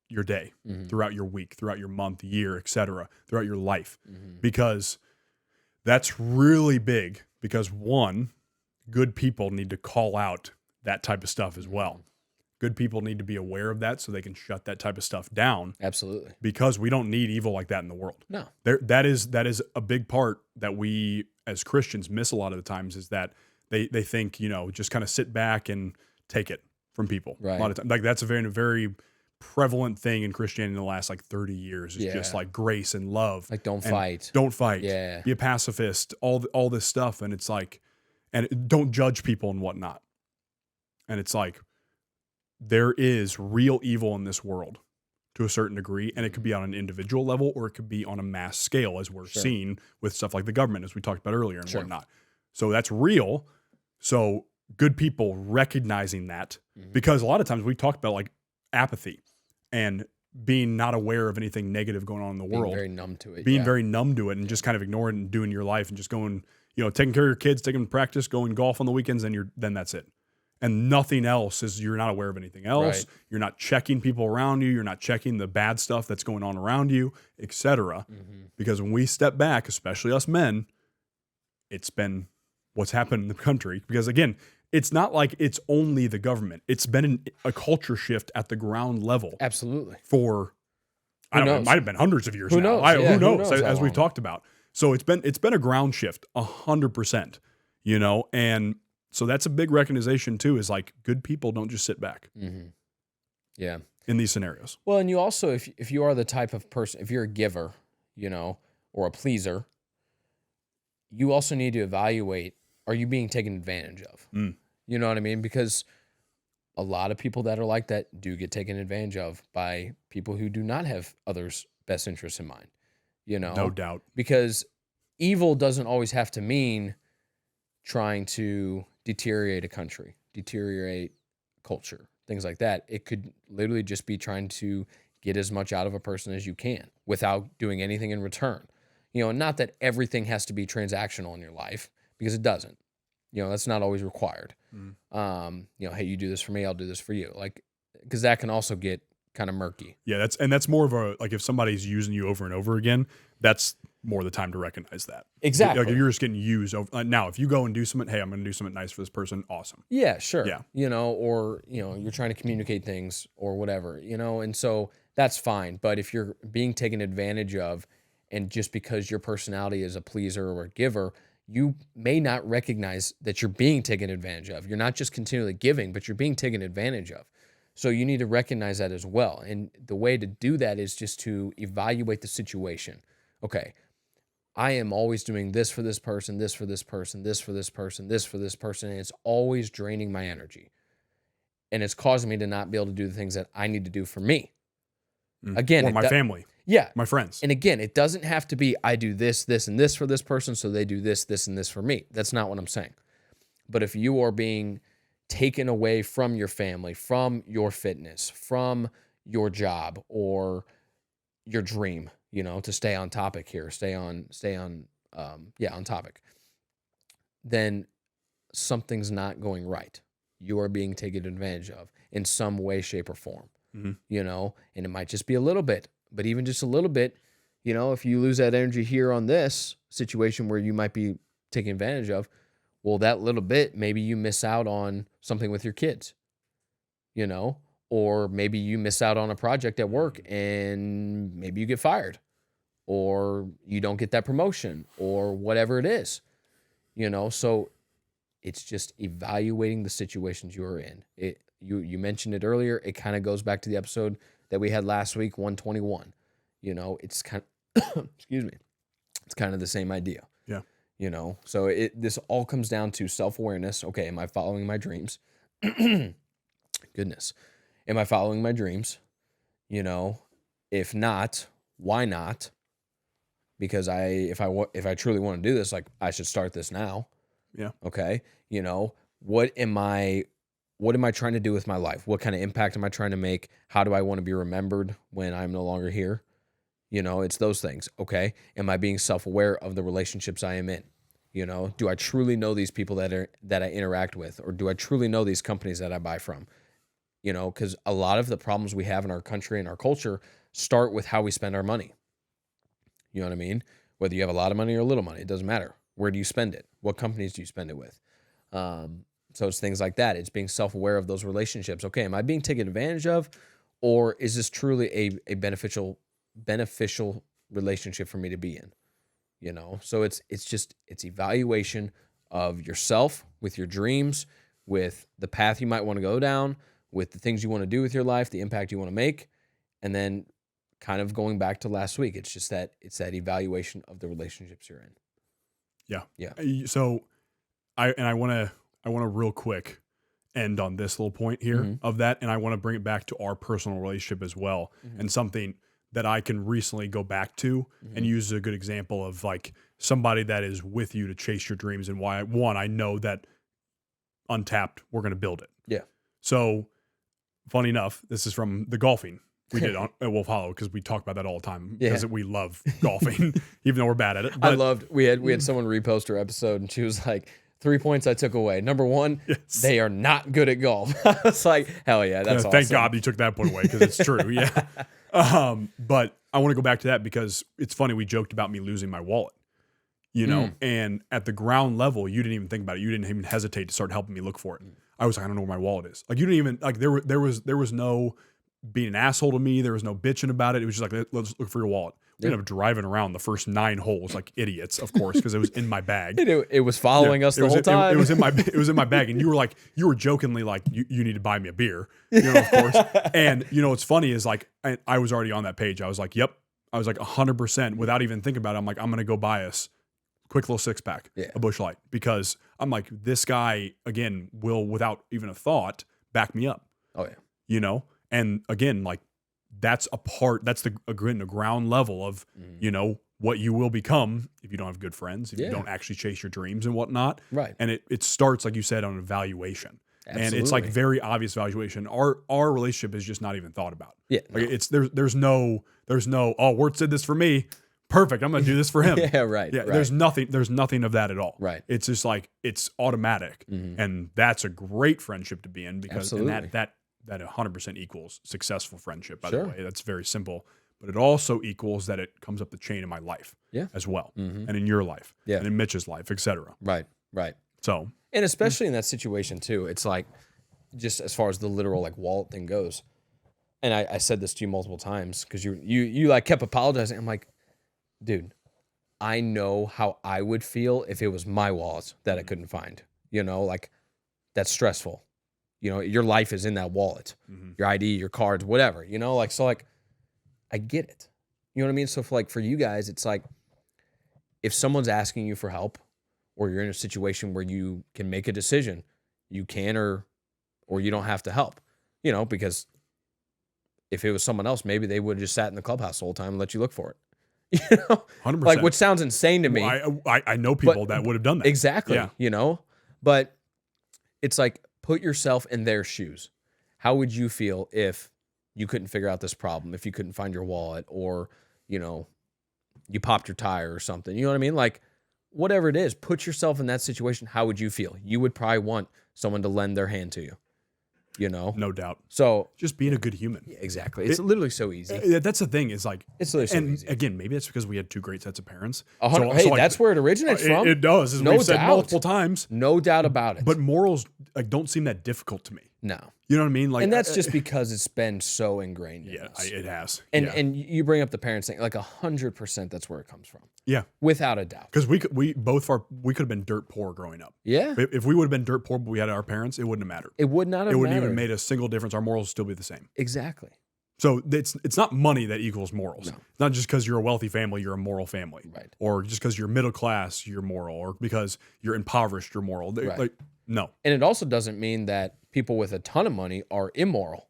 your day, throughout your week, throughout your month, year, etc., throughout your life? Because that's really big because 1, good people need to call out that type of stuff as well. Good people need to be aware of that so they can shut that type of stuff down. Absolutely. Because we don't need evil like that in the world. No. That is a big part that we as Christians miss a lot of the times is that they think, you know, just kind of sit back and take it. from people. Right. A lot of times, like that's a very prevalent thing in Christianity in the last like 30 years. Is just like grace and love. Like don't fight. Don't fight. Yeah. Be a pacifist. All this stuff, and it's like, and don't judge people and whatnot. And it's like, there is real evil in this world to a certain degree, and it could be on an individual level or it could be on a mass scale, as we're seeing with stuff like the government, as we talked about earlier and whatnot. So that's real. So good people recognizing that, because a lot of times we talked about like apathy and being not aware of anything negative going on in the world. Being very numb to it. Being very numb to it and just kind of ignoring it and doing your life and just going, taking care of your kids, taking them to practice, going golf on the weekends, and then that's it. And nothing else you're not aware of anything else. Right. You're not checking people around you. You're not checking the bad stuff that's going on around you, etc. Because when we step back, especially us men, it's been what's happened in the country. Because again, it's not like it's only the government. It's been a culture shift at the ground level. Absolutely. For, I don't know, it might have been hundreds of years now. Who knows? As we've talked about. So it's been a ground shift, 100%, and so that's a big recognition too, is like good people don't just sit back. Yeah. In these scenarios. Well, and you also, if you are the type of person, if you're a giver, or a pleaser, you also need to evaluate, are you being taken advantage of? You know what I mean? Because a lot of people that are like that do get taken advantage of by people who do not have others' best interests in mind. No doubt. Because evil doesn't always have to mean trying to deteriorate a country, deteriorate culture, things like that. It could literally just be trying to get as much out of a person as you can without doing anything in return. Not that everything has to be transactional in your life, because it doesn't. That's not always required. Hey, you do this for me, I'll do this for you. Like, because that can also get kind of murky. Yeah, that's more of a, like, if somebody's using you over and over again, that's more the time to recognize that. Exactly. Like, if you're just getting used over. Now, if you go and do something, hey, I'm going to do something nice for this person, awesome. Yeah, sure. Yeah. Or, you're trying to communicate things or whatever, and so that's fine. But if you're being taken advantage of, and just because your personality is a pleaser or a giver, you may not recognize that you're being taken advantage of. You're not just continually giving, but you're being taken advantage of. So you need to recognize that as well. And the way to do that is just to evaluate the situation. Okay, I am always doing this for this person, this for this person, this for this person, this for this person, and it's always draining my energy. And it's causing me to not be able to do the things that I need to do for me. Again, or my family. Yeah. My friends. And again, it doesn't have to be I do this, this, and this for this person, so they do this, this, and this for me. That's not what I'm saying. But if you are being taken away from your family, from your fitness, from your job, or your dream, to stay on topic here, on topic, then something's not going right. You are being taken advantage of in some way, shape, or form, and it might just be a little bit, but even just a little bit, if you lose that energy here on this situation where you might be taken advantage of, well, that little bit, maybe you miss out on something with your kids, or maybe you miss out on a project at work and maybe you get fired, or you don't get that promotion, or whatever it is, so it's just evaluating the situations you are in. You mentioned it earlier. It kind of goes back to the episode that we had last week, 121. It's kind of, excuse me, it's kind of the same idea. Yeah. So this all comes down to self-awareness. Okay, am I following my dreams? Goodness. Am I following my dreams? If not, why not? Because if I truly want to do this, like, I should start this now. Yeah. Okay. What am I trying to do with my life? What kind of impact am I trying to make? How do I want to be remembered when I'm no longer here? It's those things. Okay. Am I being self-aware of the relationships I am in? Do I truly know these people that I interact with, or do I truly know these companies that I buy from? Because a lot of the problems we have in our country and our culture start with how we spend our money. You know what I mean? Whether you have a lot of money or a little money, it doesn't matter. Where do you spend it? What companies do you spend it with? So it's things like that. It's being self-aware of those relationships. Okay, am I being taken advantage of, or is this truly a beneficial relationship for me to be in? So it's evaluation of yourself with your dreams, with the path you might want to go down, with the things you want to do with your life, the impact you want to make, and then kind of going back to last week, it's that evaluation of the relationships you're in. Yeah. So I want to real quick end on this little point here of that, and I want to bring it back to our personal relationship as well, and something that I can recently go back to and use as a good example of like somebody that is with you to chase your dreams, and why I know that Untapped, we're going to build it. Yeah. So funny enough, this is from the golfing we did at Wolf Hollow, because we talk about that all the time because we love golfing, even though we're bad at it. But we had someone repost our episode, and she was like, 3 points I took away. Number one, they are not good at golf. I was like, hell yeah, that's awesome. Thank God you took that point away, because it's true. Yeah. But I want to go back to that because it's funny. We joked about me losing my wallet, and at the ground level, you didn't even think about it. You didn't even hesitate to start helping me look for it. I was like, I don't know where my wallet is. Like, you didn't even like, there was no being an asshole to me. There was no bitching about it. It was just like, let's look for your wallet. We ended up driving around the first 9 holes like idiots, of course, because it was in my bag. It was following us the whole time. It was in my bag, and you were jokingly like, you need to buy me a beer, of course. And what's funny is like I was already on that page. I was like, yep. I was like 100% without even thinking about it. I'm like, I'm gonna go buy us a quick little 6-pack, a Busch Light, because I'm like, this guy again will, without even a thought, back me up. Oh yeah. And again, like, that's the ground level of, what you will become if you don't have good friends, if you don't actually chase your dreams and whatnot. Right. And it starts, like you said, on evaluation. Absolutely. And it's like very obvious evaluation. Our relationship is just not even thought about. Yeah. Like there's no, oh, Wurtz did this for me. Perfect. I'm going to do this for him. Yeah. Right. Yeah. Right. There's nothing of that at all. Right. It's just like, it's automatic. And that's a great friendship to be in, because that 100% equals successful friendship, by the way. That's very simple. But it also equals that it comes up the chain in my life as well. And in your life. And in Mitch's life, etc. Right. So. And especially in that situation too, it's like, just as far as the literal like wallet thing goes. And I said this to you multiple times, because you like kept apologizing. I'm like, dude, I know how I would feel if it was my wallet that I couldn't find. Like, that's stressful. Your life is in that wallet, your ID, your cards, whatever, so like, I get it. You know what I mean? So for you guys, it's like, if someone's asking you for help, or you're in a situation where you can make a decision, you can, or you don't have to help, because if it was someone else, maybe they would have just sat in the clubhouse the whole time and let you look for it. 100%. Like, which sounds insane to me. I know people that would have done that. Exactly. Yeah. But it's like, put yourself in their shoes. How would you feel if you couldn't figure out this problem, if you couldn't find your wallet, or, you popped your tire or something? You know what I mean? Like, whatever it is, put yourself in that situation. How would you feel? You would probably want someone to lend their hand to you. No doubt. So just being a good human. Yeah, exactly. It's literally so easy. That's the thing, is like, it's literally so easy. Again, maybe that's because we had 2 great sets of parents. That's where it originates from. It does, as we've said multiple times. No doubt about it. But morals like don't seem that difficult to me. No. You know what I mean? Like, and that's just because it's been so ingrained in us. It has. And you bring up the parents thing, like 100% that's where it comes from. Yeah. Without a doubt. Because we could have been dirt poor growing up. Yeah. If we would have been dirt poor but we had our parents, it wouldn't have mattered. It would not have mattered. It wouldn't even have made a single difference. Our morals would still be the same. Exactly. So it's not money that equals morals. No. It's not just because you're a wealthy family, you're a moral family. Right. Or just because you're middle class, you're moral. Or because you're impoverished, you're moral. Right. Like, no. And it also doesn't mean that people with a ton of money are immoral.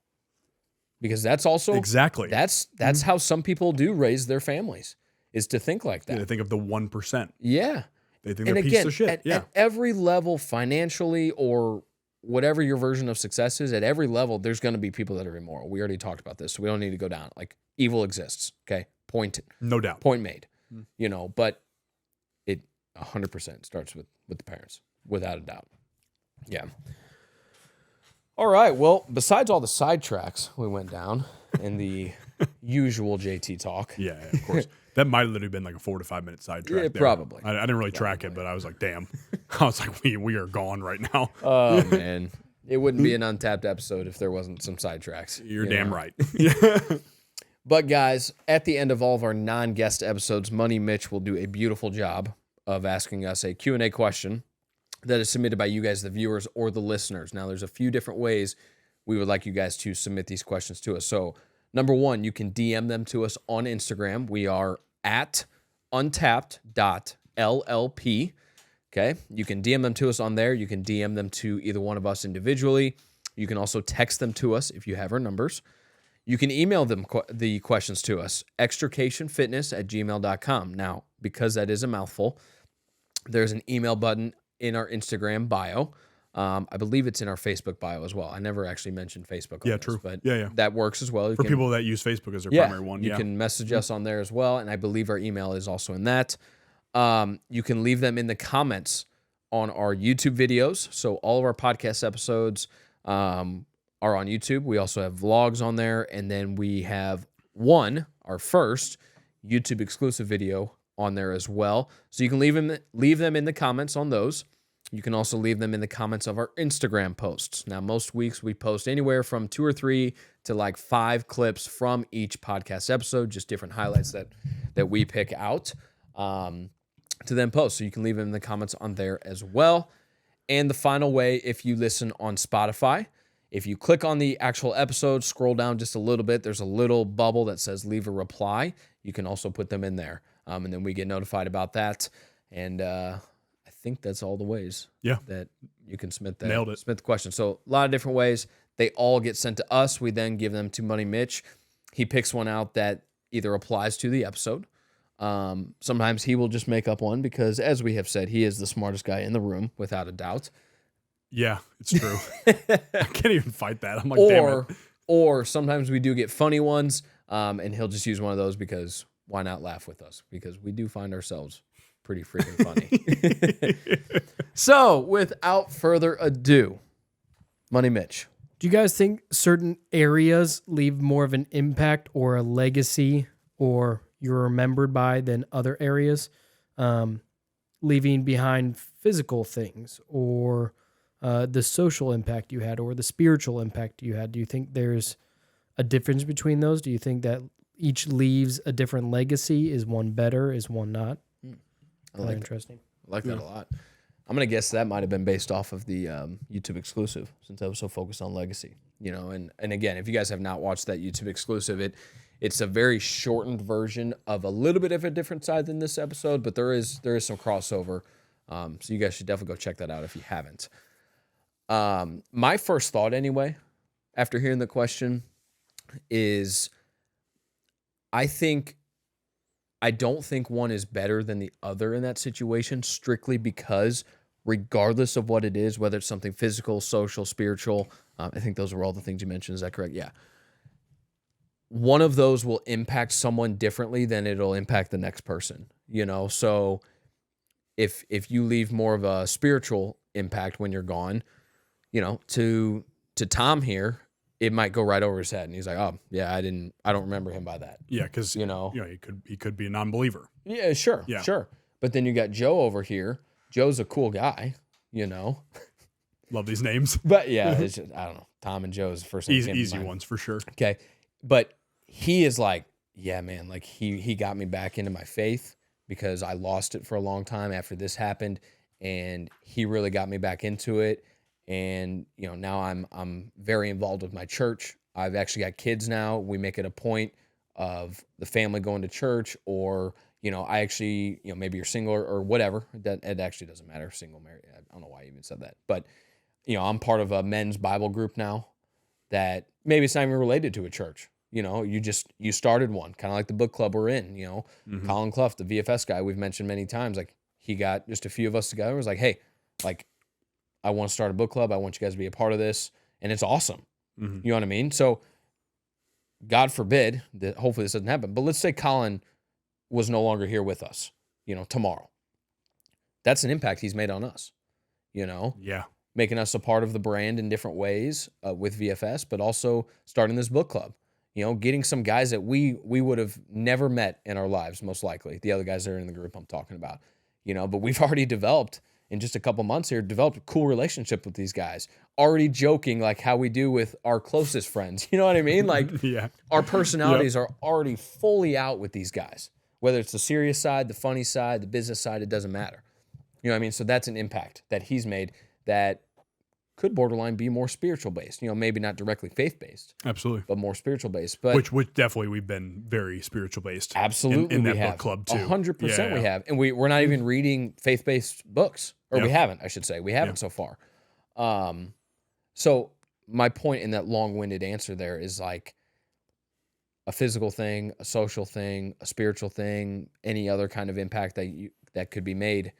Because that's also exactly that's how some people do raise their families, is to think like that. Yeah, they think of the 1%. Yeah. They think they're a piece of shit. At every level, financially or whatever your version of success is, at every level, there's going to be people that are immoral. We already talked about this, so we don't need to go down. Like, evil exists. Okay, no doubt. Point made. But it 100% starts with the parents, without a doubt. Yeah. All right. Well, besides all the sidetracks we went down in the usual JT talk. Yeah, of course. That might have literally been like a 4 to 5 minute sidetrack. Yeah, probably. I didn't really track it, but I was like, damn. I was like, we are gone right now. Oh, man. It wouldn't be an Untapped episode if there wasn't some sidetracks. You're damn right. But guys, at the end of all of our non-guest episodes, Money Mitch will do a beautiful job of asking us a Q&A question that is submitted by you guys, the viewers or the listeners. Now, there's a few different ways we would like you guys to submit these questions to us. So, number one, you can DM them to us on Instagram. We are at untapped.llp. Okay. You can DM them to us on there. You can DM them to either one of us individually. You can also text them to us if you have our numbers. You can email them the questions to us, extricationfitness@gmail.com. Now, because that is a mouthful, there's an email button in our Instagram bio. I believe it's in our Facebook bio as well. I never actually mentioned Facebook. Yeah, true. But yeah. that works as well. For people that use Facebook as their primary one. You can message us on there as well. And I believe our email is also in that. You can leave them in the comments on our YouTube videos. So all of our podcast episodes are on YouTube. We also have vlogs on there. And then we have our first YouTube exclusive video on there as well. So you can leave them in the comments on those. You can also leave them in the comments of our Instagram posts. Now, most weeks we post anywhere from 2 or 3 to like 5 clips from each podcast episode, just different highlights that we pick out to then post. So you can leave them in the comments on there as well. And the final way, if you listen on Spotify, if you click on the actual episode, scroll down just a little bit, there's a little bubble that says leave a reply. You can also put them in there. And then we get notified about that. And I think that's all the ways that you can submit that. Nailed it. Submit the question. So a lot of different ways. They all get sent to us. We then give them to Money Mitch. He picks one out that either applies to the episode. Sometimes he will just make up one because, as we have said, he is the smartest guy in the room, without a doubt. Yeah, it's true. I can't even fight that. I'm like, damn it. Or sometimes we do get funny ones, and he'll just use one of those because why not laugh with us? Because we do find ourselves pretty freaking funny. So, without further ado, Money Mitch. Do you guys think certain areas leave more of an impact or a legacy or you're remembered by than other areas? Leaving behind physical things or the social impact you had or the spiritual impact you had. Do you think there's a difference between those? Do you think that each leaves a different legacy? Is one better? Is one not? I like interesting. I like that a lot. I'm going to guess that might have been based off of the YouTube exclusive, since I was so focused on legacy. And again, if you guys have not watched that YouTube exclusive, it's a very shortened version of a little bit of a different side than this episode, but there is some crossover. So you guys should definitely go check that out if you haven't. My first thought anyway, after hearing the question, is I don't think one is better than the other in that situation, strictly because regardless of what it is, whether it's something physical, social, spiritual, I think those are all the things you mentioned. Is that correct? Yeah. One of those will impact someone differently than it'll impact the next person, So if you leave more of a spiritual impact when you're gone, to Tom here, it might go right over his head, and he's like, "Oh, yeah, I don't remember him by that." Yeah, because he could be a non-believer. Yeah, sure, sure. But then you got Joe over here. Joe's a cool guy, Love these names, but yeah, it's just, I don't know. Tom and Joe is the first thing easy ones for sure. Okay, but he is like, yeah, man, like he got me back into my faith because I lost it for a long time after this happened, and he really got me back into it. And now I'm very involved with my church. I've actually got kids now. We make it a point of the family going to church, or I actually maybe you're single or whatever. It actually doesn't matter. Single, married. I don't know why I even said that, but I'm part of a men's Bible group now that maybe it's not even related to a church. You started one, kind of like the book club we're in. Mm-hmm. Colin Clough, the VFS guy we've mentioned many times, like he got just a few of us together. It was like, hey, like, I want to start a book club. I want you guys to be a part of this. And it's awesome. Mm-hmm. You know what I mean? So God forbid that hopefully this doesn't happen. But let's say Colin was no longer here with us, tomorrow. That's an impact he's made on us, Yeah. Making us a part of the brand in different ways with VFS, but also starting this book club, getting some guys that we would have never met in our lives, most likely. The other guys that are in the group I'm talking about, but we've already developed in just a couple months here, developed a cool relationship with these guys, already joking like how we do with our closest friends. You know what I mean? Like Yeah. Our personalities are already fully out with these guys, whether it's the serious side, the funny side, the business side, it doesn't matter. You know what I mean? So that's an impact that he's made that could borderline be more spiritual based. Maybe not directly faith based, Absolutely. but more spiritual based. But Which definitely we've been very spiritual based. absolutely, in we that have book club too. 100% we have, and we're not even reading faith based books, or we Yep. haven't. I should say we haven't so far. So my point in that long winded answer there is like a physical thing, a social thing, a spiritual thing, any other kind of impact that could be made.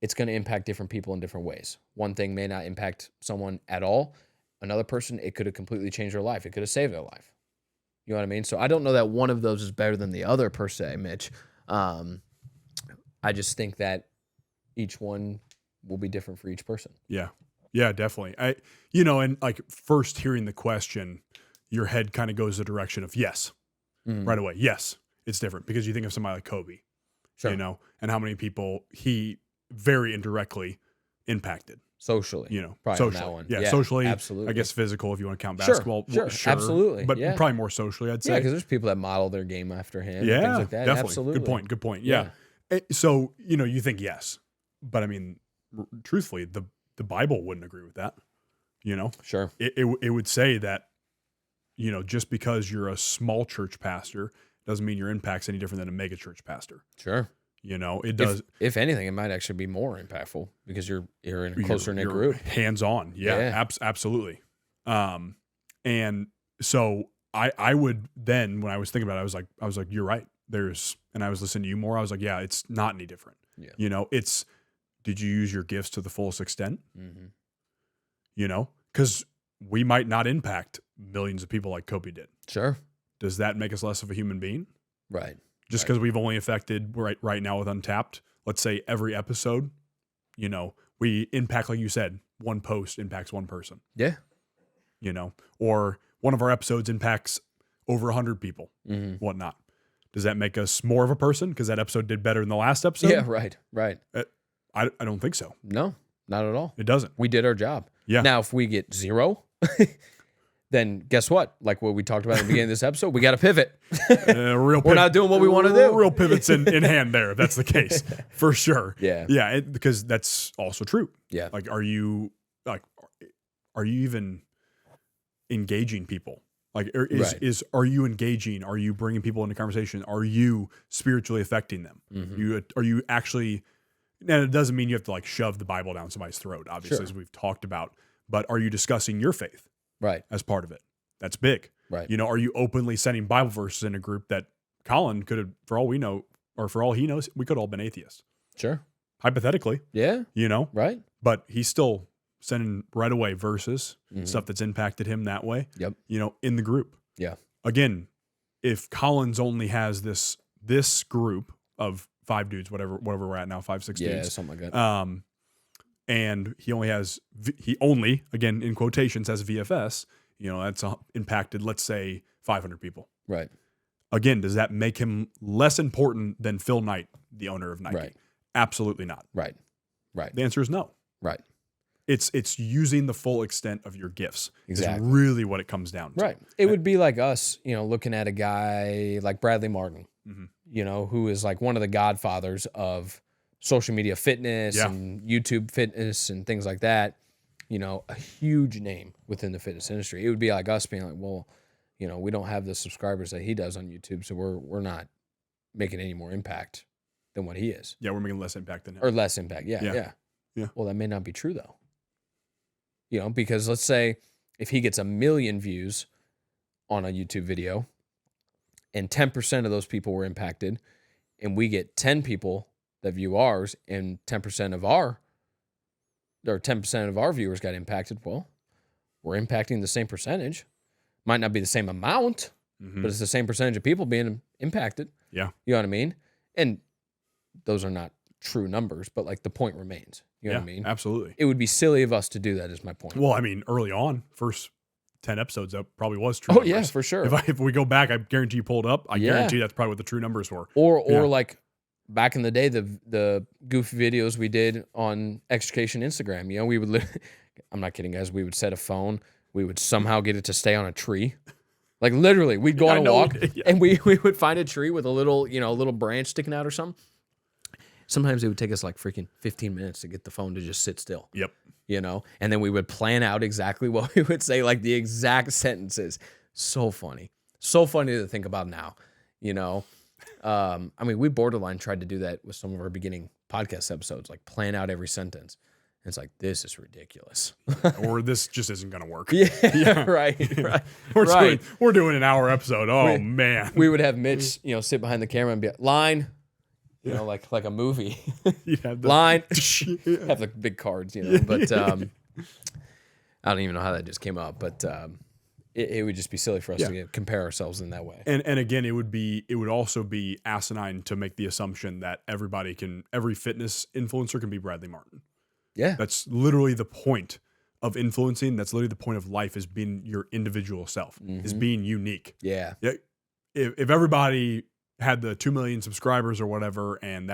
It's going to impact different people in different ways. One thing may not impact someone at all. Another person, it could have completely changed their life. It could have saved their life. You know what I mean? So I don't know that one of those is better than the other per se, Mitch. I just think that each one will be different for each person. Yeah. Yeah, definitely. And like first hearing the question, your head kind of goes the direction of yes, right away. Yes, it's different because you think of somebody like Kobe, Sure. And how many people he very indirectly impacted. Socially. Probably socially. on that one. Yeah, socially. Absolutely. I guess physical if you want to count Sure, basketball. sure, absolutely, But yeah. probably more socially, I'd say. Yeah, because there's people that model their game after him. Yeah, And things like that. definitely. Absolutely. Good point. Yeah. So, you think yes. But I mean, truthfully, the Bible wouldn't agree with that. Sure. It would say that, just because you're a small church pastor doesn't mean your impact's any different than a mega church pastor. Sure. It does. If anything, it might actually be more impactful because you're in a closer knit group. Hands on. Yeah. Absolutely. And so I would then, when I was thinking about it, I was like, you're right. And I was listening to you more. I was like, yeah, it's not any different. Yeah. It's, did you use your gifts to the fullest extent? Mm-hmm. Because we might not impact millions of people like Kobe did. Sure. Does that make us less of a human being? Right. Just because we've only affected right now with Untapped, let's say every episode, we impact, like you said, one post impacts one person. Yeah. Or one of our episodes impacts over 100 people, whatnot. Does that make us more of a person because that episode did better than the last episode? Yeah, right. I don't think so. No, not at all. It doesn't. We did our job. Yeah. Now, if we get 0, then guess what? Like what we talked about at the beginning of this episode, we got to pivot. We're not doing what we want to do. Real pivots in hand there, if that's the case, for sure. Yeah. Yeah, because that's also true. Yeah. Like, are you even engaging people? Like, are you engaging? Are you bringing people into conversation? Are you spiritually affecting them? Are you actually? And it doesn't mean you have to like shove the Bible down somebody's throat, obviously, as we've talked about. But are you discussing your faith? Right. As part of it. That's big. Right. Are you openly sending Bible verses in a group that Colin could have, for all we know, or for all he knows, we could have all been atheists. Sure. Hypothetically. Yeah. Right. But he's still sending right away verses, stuff that's impacted him that way. Yep. In the group. Yeah. Again, if Collins only has this group of 5 dudes, whatever we're at now, 5, 6 dudes. Yeah, something like that. And he only, again, in quotations, has VFS, that's impacted, let's say, 500 people. Right. Again, does that make him less important than Phil Knight, the owner of Nike? Right. Absolutely not. Right. The answer is no. Right. It's using the full extent of your gifts. Exactly. Is really what it comes down to. Right. It would be like us, looking at a guy like Bradley Martin, who is like one of the godfathers of social media fitness and YouTube fitness and things like that. A huge name within the fitness industry. It would be like us being like, well, we don't have the subscribers that he does on YouTube, so we're not making any more impact than what he is. Yeah, we're making less impact than him. Or less impact. Yeah. Well, that may not be true though. Because let's say if he gets 1 million views on a YouTube video and 10% of those people were impacted and we get 10 people that view ours and 10% of our viewers got impacted, well, we're impacting the same percentage. Might not be the same amount, but it's the same percentage of people being impacted. Yeah. You know what I mean? And those are not true numbers, but like the point remains. You know what I mean? Absolutely. It would be silly of us to do that is my point. Well, I mean, early on, first 10 episodes, that probably was true Oh, numbers. yeah, for sure. If we go back, I guarantee you pulled up. I guarantee that's probably what the true numbers were. Or like back in the day, the goofy videos we did on Extrication Instagram, we would, I'm not kidding, guys, we would set a phone. We would somehow get it to stay on a tree. Like literally, we'd go on a walk and we would find a tree with a little, little branch sticking out or something. Sometimes it would take us like freaking 15 minutes to get the phone to just sit still. Yep. You know, and then we would plan out exactly what we would say, like the exact sentences. So funny to think about now, you know. I mean, we borderline tried to do that with some of our beginning podcast episodes, like plan out every sentence. And it's like, this is ridiculous. Or this just isn't going to work. Yeah, right. We're doing an hour episode. Oh, man. We would have Mitch, you know, sit behind the camera and be like, line, you know, like a movie. You'd have Line. Have the big cards, you know. But I don't even know how that just came up. But it would just be silly for us to compare ourselves in that way. And again, it would also be asinine to make the assumption that every fitness influencer can be Bradley Martin. Yeah. That's literally the point of influencing. That's literally the point of life, is being your individual self, is being unique. Yeah. If everybody had the 2 million subscribers or whatever, and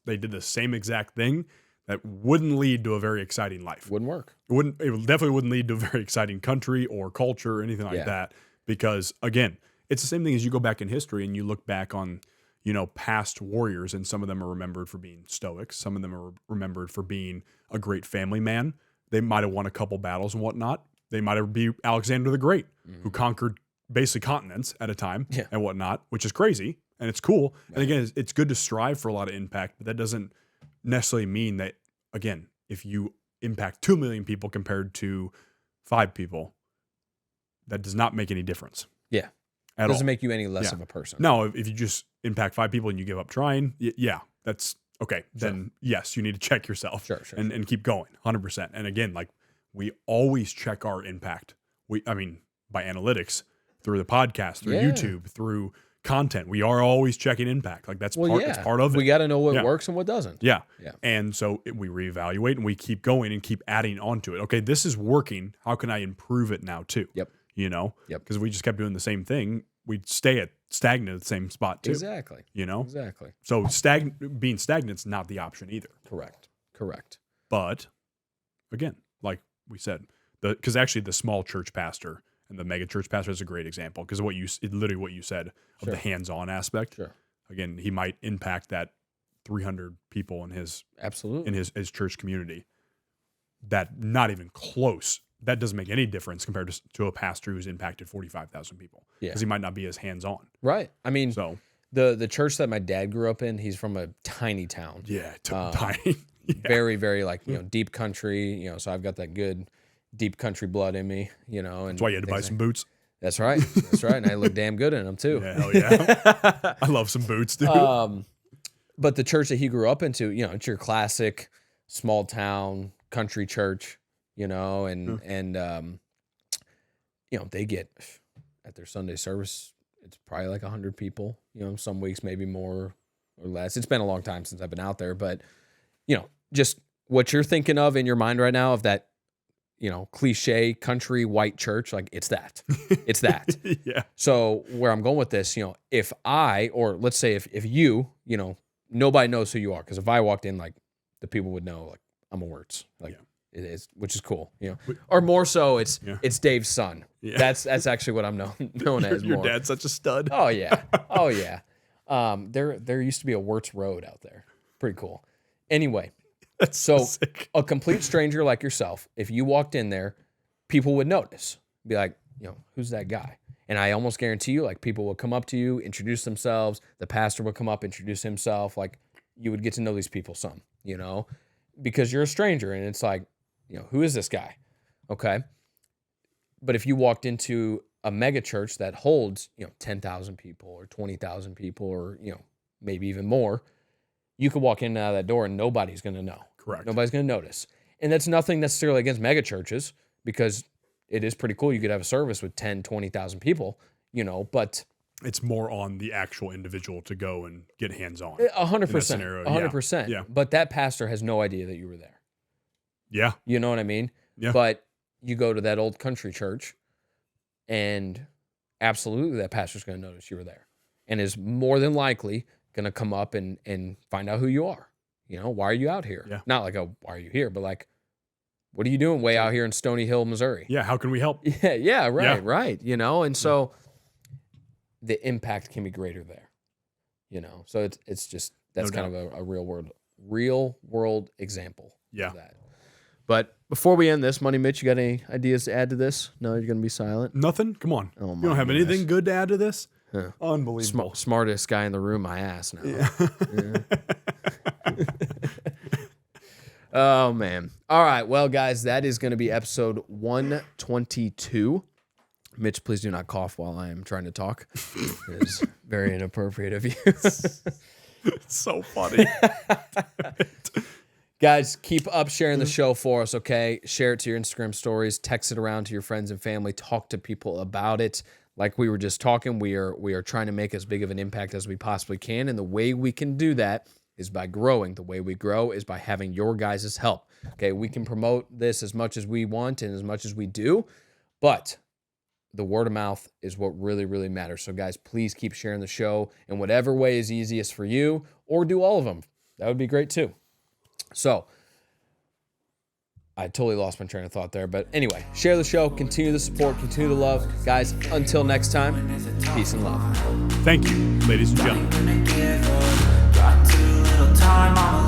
they did the same exact thing, that wouldn't lead to a very exciting life. Wouldn't work. It definitely wouldn't lead to a very exciting country or culture or anything like that. Because again, it's the same thing as you go back in history and you look back on, you know, past warriors, and some of them are remembered for being stoics. Some of them are remembered for being a great family man. They might have won a couple battles and whatnot. They might have been Alexander the Great, who conquered basically continents at a time and whatnot, which is crazy. And it's cool. Right. And again, it's good to strive for a lot of impact, but that doesn't necessarily mean that, again, if you impact 2 million people compared to 5 people, that does not make any difference. Yeah. It doesn't make you any less of a person. No, if you just impact 5 people and you give up trying, that's okay. Then yes, you need to check yourself and keep going 100%. And again, like, we always check our impact. By analytics, through the podcast, through YouTube, through content, we are always checking impact. Like, that's it's part of it. We got to know what works and what doesn't. Yeah. And so we reevaluate and we keep going and keep adding onto it. Okay, this is working. How can I improve it now too? Yep. You know? Yep. Because we just kept doing the same thing, we'd stay stagnant at the same spot too. Exactly. You know? Exactly. So being stagnant's not the option either. Correct. But again, like we said, because actually the small church pastor and the mega church pastor is a great example, because literally what you said of the hands-on aspect. Sure. Again, he might impact that 300 people in his church community. That not even close. That doesn't make any difference compared to a pastor who's impacted 45,000 people. Because he might not be as hands-on. Right. I mean, so the church that my dad grew up in, he's from a tiny town. Yeah, tiny. Very, very deep country. You know, so I've got that good deep country blood in me. You know, and that's why you had to buy some boots. That's right. And I look damn good in them too. Yeah, hell yeah. I love some boots, dude. But the church that he grew up into, you know, it's your classic small town country church, you know, and you know, they get at their Sunday service, it's probably like 100 people, you know, some weeks maybe more or less. It's been a long time since I've been out there, but you know, just what you're thinking of in your mind right now of that, you know, cliche country white church, like it's that. Yeah. So where I'm going with this, you know, if let's say if you, you know, nobody knows who you are, because if I walked in, like, the people would know, like, I'm a Wurtz, like it is, which is cool, you know, or more so it's Dave's son. Yeah. That's actually what I'm known as. Your more. dad's such a stud. Oh yeah. There used to be a Wurtz Road out there. Pretty cool. Anyway. That's so sick. A complete stranger like yourself, if you walked in there, people would notice. Be like, you know, who's that guy? And I almost guarantee you, like, people will come up to you, introduce themselves. The pastor will come up, introduce himself. Like, you would get to know these people some, you know, because you're a stranger. And it's like, you know, who is this guy? Okay. But if you walked into a mega church that holds, you know, 10,000 people or 20,000 people or, you know, maybe even more, you could walk in and out of that door and nobody's going to know. Correct. Nobody's going to notice. And that's nothing necessarily against mega churches, because it is pretty cool. You could have a service with 10, 20,000 people, you know, but it's more on the actual individual to go and get hands-on. 100%. 100%. Yeah. But that pastor has no idea that you were there. Yeah. You know what I mean? Yeah. But you go to that old country church and absolutely that pastor's going to notice you were there and is more than likely going to come up and find out who you are. You know, why are you out here? Yeah. Not like why are you here, but like, what are you doing way out here in Stony Hill, Missouri? Yeah, how can we help? Right. You know, and so the impact can be greater there. You know, so it's just, that's kind of a real world real world example Yeah. of that. But before we end this, Money Mitch, you got any ideas to add to this? No, you're going to be silent? Nothing? Come on. Oh, you don't have anything good to add to this? Unbelievable. Smartest guy in the room, my ass now. Yeah. Oh, man. All right. Well, guys, that is going to be episode 122. Mitch, please do not cough while I am trying to talk. It is very inappropriate of you. It's so funny. Guys, keep up sharing the show for us, okay? Share it to your Instagram stories, text it around to your friends and family, talk to people about it. Like we were just talking, we are trying to make as big of an impact as we possibly can, and the way we can do that is by growing. The way we grow is by having your guys' help. Okay, we can promote this as much as we want and as much as we do, but the word of mouth is what really, really matters. So guys, please keep sharing the show in whatever way is easiest for you, or do all of them. That would be great too. So, I totally lost my train of thought there. But anyway, share the show, continue the support, continue the love. Guys, until next time, peace and love. Thank you, ladies and gentlemen. Got too little time on